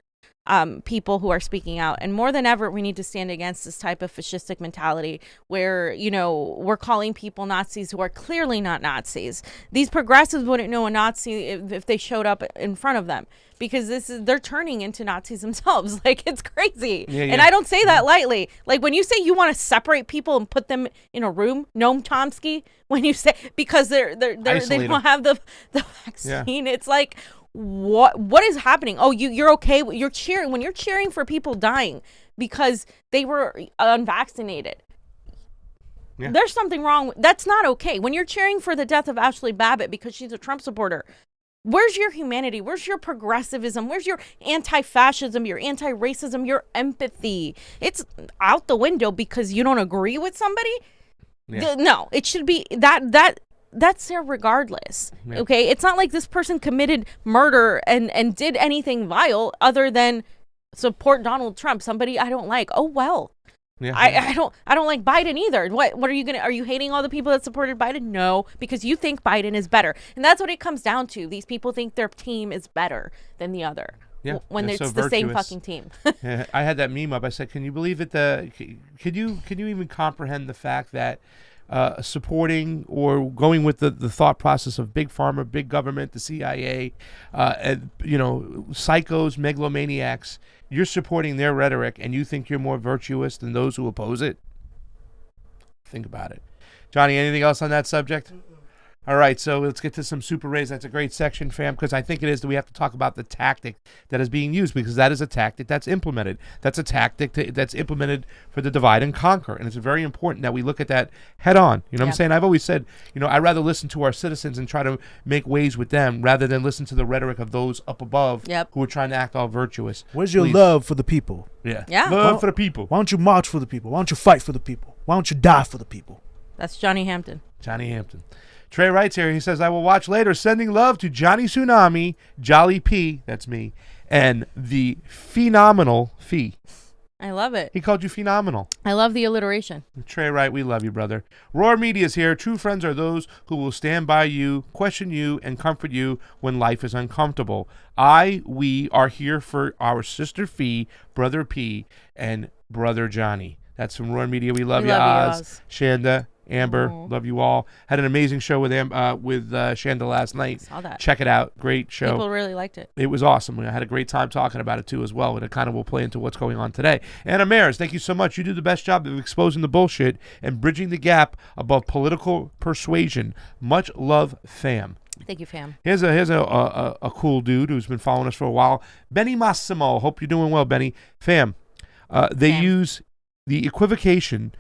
people who are speaking out. And more than ever, we need to stand against this type of fascistic mentality where, we're calling people Nazis who are clearly not Nazis. These progressives wouldn't know a Nazi if they showed up in front of them, because they're turning into Nazis themselves. Like, it's crazy. And I don't say that lightly. Like, when you say you want to separate people and put them in a room, Noam Chomsky, when you say, because they don't have the vaccine, it's like, what is happening? You're okay. You're cheering when you're cheering for people dying because they were unvaccinated. There's something wrong. That's not okay. When you're cheering for the death of Ashley Babbitt because she's a Trump supporter, where's your humanity? Where's your progressivism? Where's your anti-fascism, your anti-racism, your empathy? It's out the window because you don't agree with somebody. No, it should be that's there regardless. Okay, it's not like this person committed murder and did anything vile other than support Donald Trump, somebody I don't like. Oh well, Yeah. I don't like Biden either. What are you are you hating all the people that supported Biden? No, because you think Biden is better. And that's what it comes down to. These people think their team is better than the other. Yeah, when it's so the same fucking team. Yeah, I had that meme up. I said, "Can you believe it? Can you even comprehend the fact that supporting or going with the thought process of big pharma, big government, the CIA, and, psychos, megalomaniacs, you're supporting their rhetoric, and you think you're more virtuous than those who oppose it? Think about it." Johnny, anything else on that subject? All right, so let's get to some Super Rays. That's a great section, fam, because I think it is that we have to talk about the tactic that is being used, because that is a tactic that's implemented. That's a tactic that's implemented for the divide and conquer, and it's very important that we look at that head on. You know what I'm saying? I've always said, I'd rather listen to our citizens and try to make waves with them rather than listen to the rhetoric of those up above who are trying to act all virtuous. Where's your love for the people? Yeah. Love for the people. Why don't you march for the people? Why don't you fight for the people? Why don't you die for the people? That's Johnny Hampton. Johnny Hampton. Trey writes here, he says, "I will watch later. Sending love to Jonny Tsunami, Jolly P," that's me, and the phenomenal Fee. I love it. He called you phenomenal. I love the alliteration. Trey Wright, we love you, brother. Roar Media's here. True friends are those who will stand by you, question you, and comfort you when life is uncomfortable. We are here for our sister Fee, brother P, and brother Johnny. That's from Roar Media. We love you, Oz, Shanda, Amber, love you all. Had an amazing show with Shanda last night. Saw that. Check it out. Great show. People really liked it. It was awesome. I had a great time talking about it too as well, and it kind of will play into what's going on today. Anna Maris, thank you so much. You do the best job of exposing the bullshit and bridging the gap above political persuasion. Much love, fam. Thank you, fam. Here's a cool dude who's been following us for a while. Benny Massimo. Hope you're doing well, Benny. Fam, they use the equivocation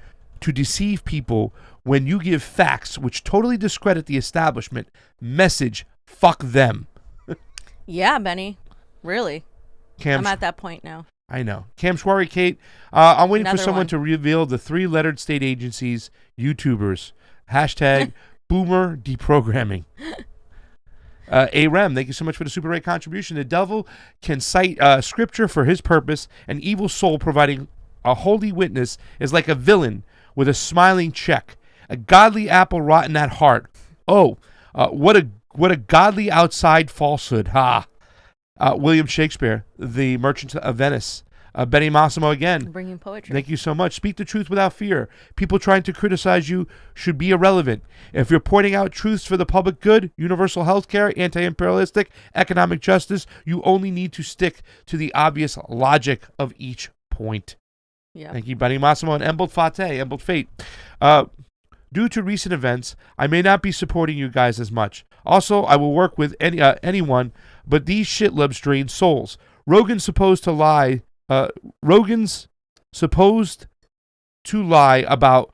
to deceive people when you give facts which totally discredit the establishment. Message, fuck them. Yeah, Benny. Really? I'm at that point now. I know. Cam Schwarry, Kate, I'm waiting for someone to reveal the 3-lettered state agencies, YouTubers. Hashtag boomer deprogramming. Arem, thank you so much for the Super Ray contribution. The devil can cite scripture for his purpose. An evil soul providing a holy witness is like a villain with a smiling cheek. A godly apple rot in that heart. Oh, what a godly outside falsehood. Ha. William Shakespeare, The Merchant of Venice. Benny Massimo again. Bringing poetry. Thank you so much. Speak the truth without fear. People trying to criticize you should be irrelevant. If you're pointing out truths for the public good, universal health care, anti-imperialistic, economic justice, you only need to stick to the obvious logic of each point. Yeah. Thank you, Benny Massimo and Embold Fate. Due to recent events, I may not be supporting you guys as much. Also, I will work with anyone, but these shitlibs drain souls. Rogan's supposed to lie about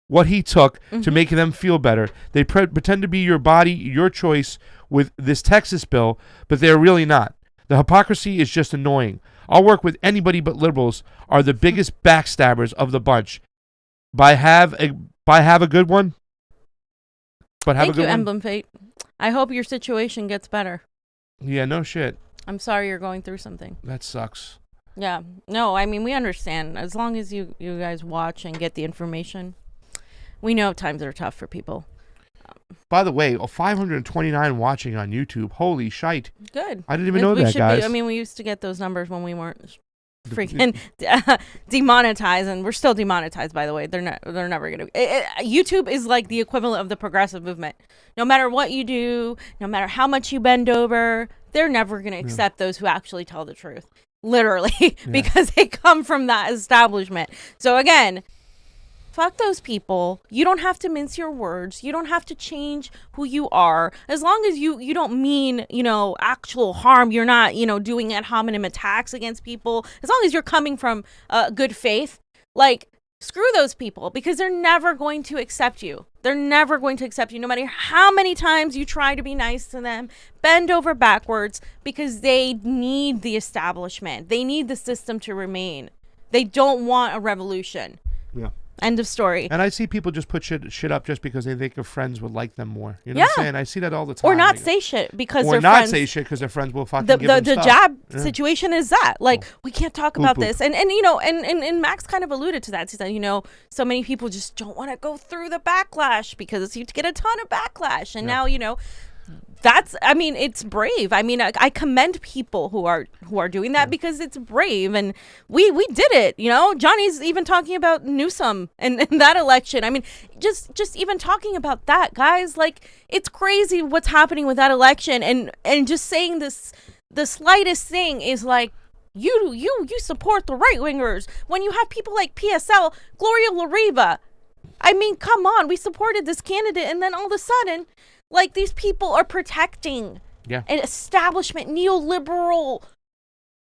what he took to make them feel better. They pretend to be your body, your choice with this Texas bill, but they're really not. The hypocrisy is just annoying. I'll work with anybody but liberals are the biggest backstabbers of the bunch. Have a good one. Thank you, Emblem Fate. I hope your situation gets better. Yeah, no shit. I'm sorry you're going through something. That sucks. Yeah. No, I mean, we understand. As long as you guys watch and get the information, we know times are tough for people. By the way, 529 watching on YouTube. Holy shite. Good. I didn't even know that, guys. We used to get those numbers when we weren't freaking demonetized, and we're still demonetized, by the way. They're never going to. YouTube is like the equivalent of the progressive movement. No matter what you do, no matter how much you bend over, they're never going to accept those who actually tell the truth. Literally, because they come from that establishment. So again, fuck those people. You don't have to mince your words. You don't have to change who you are. As long as you don't mean, actual harm. You're not, doing ad hominem attacks against people. As long as you're coming from good faith, screw those people, because they're never going to accept you. They're never going to accept you, no matter how many times you try to be nice to them. Bend over backwards, because they need the establishment. They need the system to remain. They don't want a revolution. Yeah. End of story. And I see people just put shit up just because they think their friends would like them more. You know what I'm saying? I see that all the time. Or not say shit because their friends. Or not say shit because their friends will fucking give them stuff. The jab situation is that. Like, we can't talk about this. And you know, and Max kind of alluded to that. He said, you know, so many people just don't want to go through the backlash because you get a ton of backlash. And now, you know, I mean, it's brave. I mean, I commend people who are doing that because it's brave, and we did it. You know, Johnny's even talking about Newsom and that election. I mean, just even talking about that, guys. Like, it's crazy what's happening with that election, and just saying this, the slightest thing is like, you support the right wingers when you have people like PSL, Gloria LaRiva. I mean, come on, we supported this candidate, and then all of a sudden, like, these people are protecting an establishment, neoliberal,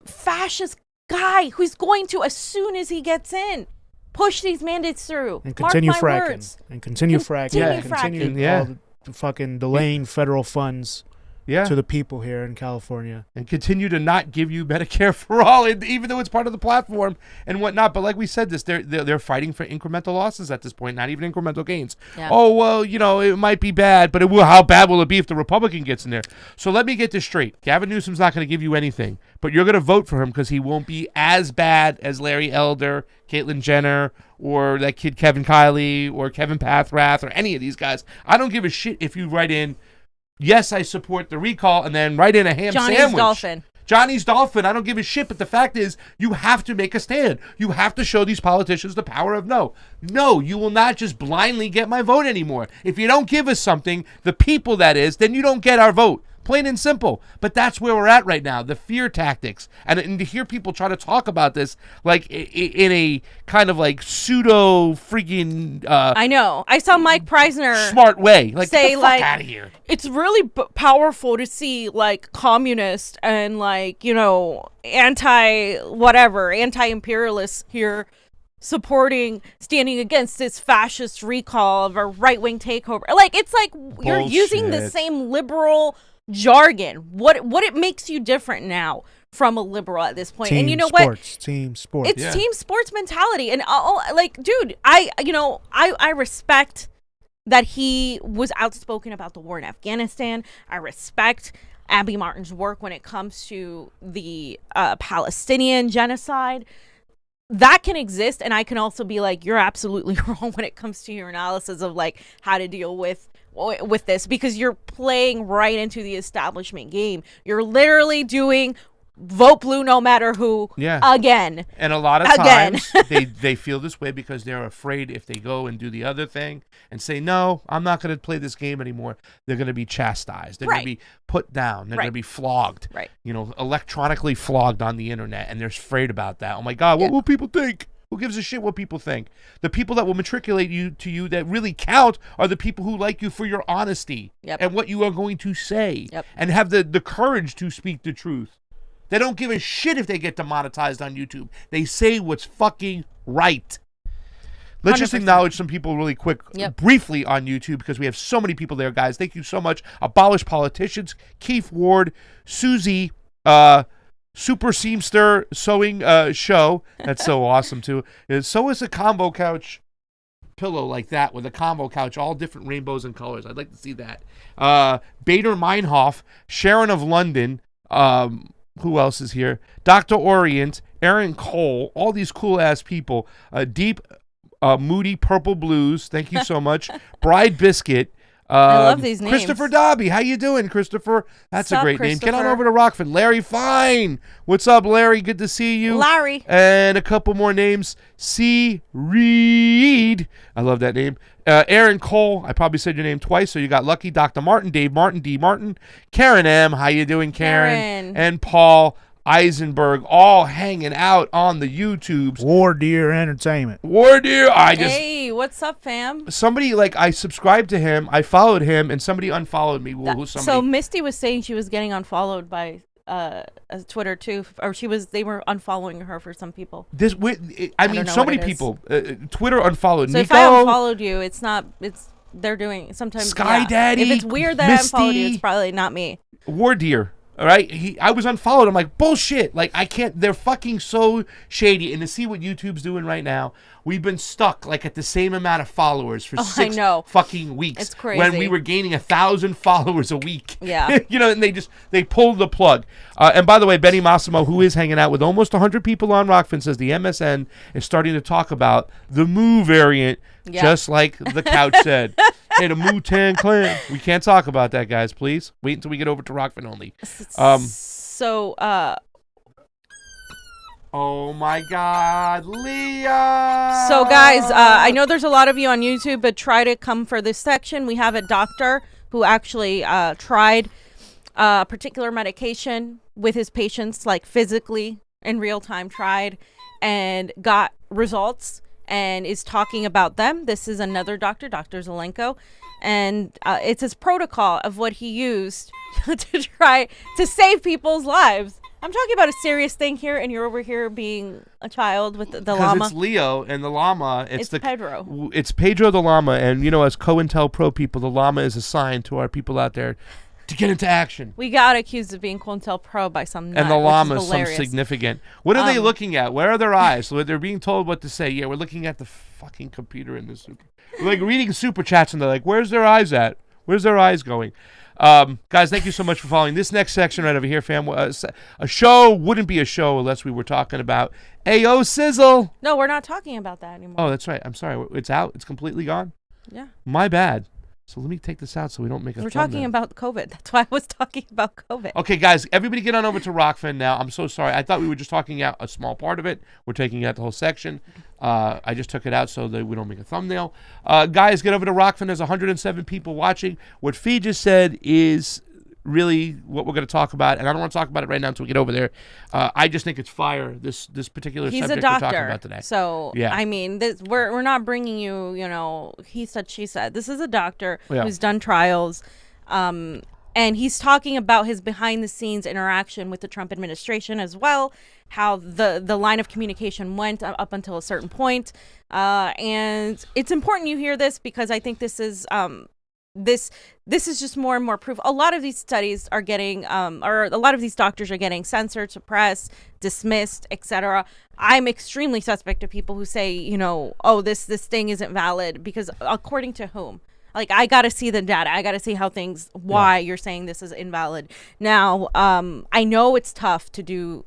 fascist guy who's going to, as soon as he gets in, push these mandates through. And continue fracking. Words. And continue fracking. Yeah, continue all the fucking delaying federal funds to the people here in California. And continue to not give you Medicare for all, even though it's part of the platform and whatnot. But like we said, they're fighting for incremental losses at this point, not even incremental gains. Yeah. Oh, well, you know, it might be bad, but how bad will it be if the Republican gets in there? So let me get this straight. Gavin Newsom's not going to give you anything, but you're going to vote for him because he won't be as bad as Larry Elder, Caitlyn Jenner, or that kid Kevin Kiley, or Kevin Pathrath, or any of these guys. I don't give a shit if you write in, yes, I support the recall, and then write in a ham sandwich. Johnny's Dolphin. I don't give a shit, but the fact is, you have to make a stand. You have to show these politicians the power of no. No, you will not just blindly get my vote anymore. If you don't give us something, the people that is, then you don't get our vote. Plain and simple. But that's where we're at right now, the fear tactics. And to hear people try to talk about this like in a kind of like pseudo freaking I know. I saw Mike Preisner smart way. Like, say, get the fuck like, out of here. It's really powerful to see like communist and like, you know, anti-imperialists here standing against this fascist recall of a right-wing takeover. Like, it's like you're using the same liberal jargon. What it makes you different now from a liberal at this point? And you know what? Team sports. It's team sports mentality. And like, dude, I respect that he was outspoken about the war in Afghanistan. I respect Abby Martin's work when it comes to the Palestinian genocide. That can exist, and I can also be like, you're absolutely wrong when it comes to your analysis of like how to deal with this, because you're playing right into the establishment game. You're literally doing vote blue no matter who again. And a lot of times they feel this way because they're afraid if they go and do the other thing and say, no, I'm not going to play this game anymore, they're going to be chastised. They're going to be put down. They're going to be flogged. Right. You know, electronically flogged on the internet, and they're afraid about that. Oh my God, what will people think? Who gives a shit what people think? The people that will matriculate you that really count are the people who like you for your honesty and what you are going to say and have the courage to speak the truth. They don't give a shit if they get demonetized on YouTube. They say what's fucking right. Let's 100%. Just acknowledge some people really quick, briefly on YouTube, because we have so many people there, guys. Thank you so much. Abolish Politicians, Keith Ward, Susie, Super Seamster Sewing Show. That's so awesome, too. So is a Convo Couch pillow like that with a Convo Couch, all different rainbows and colors. I'd like to see that. Bader Meinhof, Sharon of London, who else is here? Dr. Orient, Aaron Cole, all these cool-ass people. Deep, Moody Purple Blues, thank you so much. Bride Biscuit. I love these names. Christopher Dobby, how you doing, Christopher? That's a great name. Get on over to Rokfin. Larry Fine. What's up, Larry? Good to see you. Larry. And a couple more names. C. Reed. I love that name. Aaron Cole. I probably said your name twice, so you got lucky. Dr. Martin, Dave Martin, D. Martin. Karen M. How you doing, Karen? And Paul Eisenberg, all hanging out on the YouTubes. War Deer Entertainment. War Deer. Hey, what's up, fam? Somebody, like, I subscribed to him, I followed him, and somebody unfollowed me. So Misty was saying she was getting unfollowed by Twitter too, or they were unfollowing her for some people. I mean, so many people. Twitter unfollowed. So Niko, if I unfollowed you, they're doing sometimes. Sky Daddy. If it's weird that Misty, I unfollowed you, it's probably not me. War Deer. All right, I was unfollowed. I'm like, bullshit. Like, I can't. They're fucking so shady. And to see what YouTube's doing right now, we've been stuck like at the same amount of followers for 6 fucking weeks. It's crazy. When we were gaining 1,000 followers a week. Yeah. And they pulled the plug. And by the way, Benny Massimo, who is hanging out with almost 100 people on Rokfin, says the MSN is starting to talk about the Moo variant, just like the couch said. Hey, the Wu-Tang Clan. We can't talk about that, guys. Please wait until we get over to Rokfin only. Oh my God, Leah! So guys, I know there's a lot of you on YouTube, but try to come for this section. We have a doctor who actually tried a particular medication with his patients, like physically in real time, tried and got results, and is talking about them. This is another doctor, Dr. Zelenko, and it's his protocol of what he used to try to save people's lives. I'm talking about a serious thing here, and you're over here being a child with the llama. Because it's Leo and the llama. It's Pedro. It's Pedro the llama, and as COINTELPRO people, the llama is assigned to our people out there to get into action. We got accused of being COINTELPRO by some nut, and the llama is some significant. What are they looking at? Where are their eyes? So they're being told what to say. Yeah, we're looking at the fucking computer in the super. We're like reading super chats, and they're like, "Where's their eyes at? Where's their eyes going?" Guys, thank you so much for following this next section right over here, fam. A show wouldn't be a show unless we were talking about Ayo Sizzle. No, we're not talking about that anymore. Oh, that's right. I'm sorry. It's out. It's completely gone. Yeah. My bad. So let me take this out so we don't make a. We're talking about COVID. That's why I was talking about COVID. Okay, guys, everybody get on over to Rokfin now. I'm so sorry. I thought we were just talking out a small part of it. We're taking out the whole section. I just took it out so that we don't make a thumbnail. Guys, get over to Rokfin. There's 107 people watching. What Fee just said is really what we're going to talk about, and I don't want to talk about it right now until we get over there. I just think it's fire, this particular subject we're talking about today. So, yeah. I mean, we're not bringing you, he said, she said. This is a doctor who's done trials, and he's talking about his behind-the-scenes interaction with the Trump administration as well, how the line of communication went up until a certain point. And it's important you hear this because I think this is this is just more and more proof. A lot of these studies are getting, or a lot of these doctors are getting censored, suppressed, dismissed, etc. I'm extremely suspect of people who say, oh, this thing isn't valid because according to whom? Like, I got to see the data. I got to see why you're saying this is invalid. Now, I know it's tough to do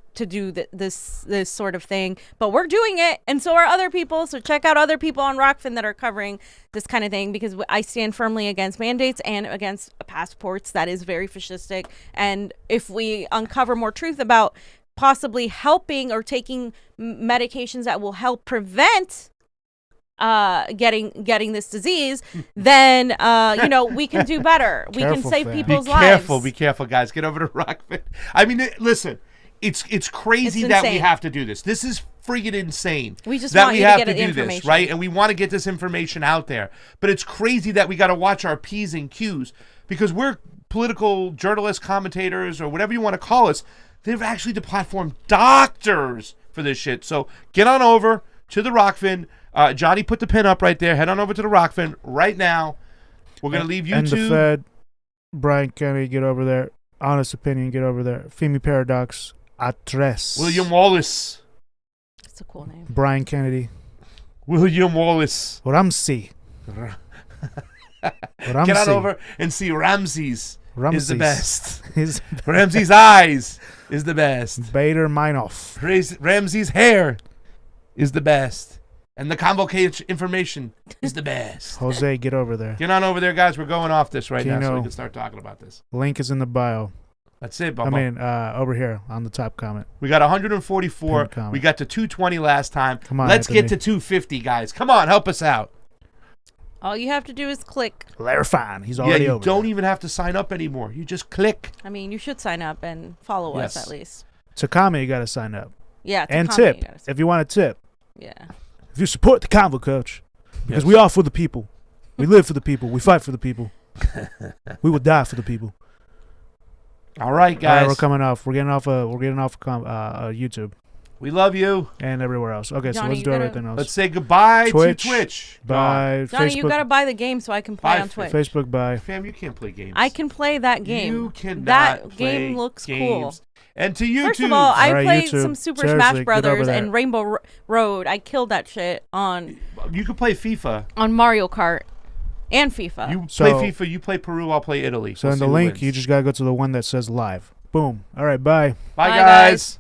this sort of thing, but we're doing it, and so are other people. So check out other people on Rokfin that are covering this kind of thing, because I stand firmly against mandates and against passports. That is very fascistic. And if we uncover more truth about possibly helping or taking medications that will help prevent getting this disease, then we can do better. We can save people's lives. Be careful, guys. Get over to Rokfin. I mean, listen, it's crazy that we have to do this. This is friggin' insane. We just want you to get the information, this, right? And we want to get this information out there. But it's crazy that we got to watch our P's and Q's because we're political journalists, commentators, or whatever you want to call us. They've actually deplatformed doctors for this shit. So get on over to the Rokfin. Johnny put the pin up right there. Head on over to the Rokfin right now. We're going to leave YouTube. And the Fed, Brian Kennedy, get over there. Honest Opinion, get over there. Femi Paradox, Atres. William Wallace. That's a cool name. Brian Kennedy. William Wallace. Ramsey. Get on over and see Ramses. Is the best. Ramses' eyes is the best. Bader Meinhof. Ramses' hair is the best. And the Convo Couch information is the best. Jose, get over there. Get on over there, guys. We're going off this right now so we can start talking about this. Link is in the bio. That's it, Bubba. Over here on the top comment. We got 144. We got to 220 last time. Come on, Let's get to 250, guys. Come on, help us out. All you have to do is click. Larry Fine. He's already over. You don't even have to sign up anymore. You just click. I mean, you should sign up and follow us at least. To comment, you got to sign up. Yeah, and tip if you want to tip. Yeah. If you support the Convo Couch, because we are for the people. We live for the people. We fight for the people. We will die for the people. All right, guys. All right, we're coming off. We're getting off YouTube. We love you. And everywhere else. Okay, so Johnny, let's you do gotta- everything else. Let's say goodbye Twitch. to Twitch. Bye. Johnny, Facebook. you gotta buy the game so I can play Bye, on Twitch. Facebook, bye. Fam, you can't play games. I can play that game. You cannot That play game looks cool. games. And to YouTube. First of all, I Alright, played YouTube. some Super Seriously, Smash get over Brothers there. and Rainbow Road. I killed that shit on you can play FIFA. Mario Kart and FIFA. You So- play FIFA. You play Peru. I'll play Italy. So We'll in see the who link, wins. you just gotta go to the one that says live. Boom. All right, bye. Bye, Bye, guys. guys.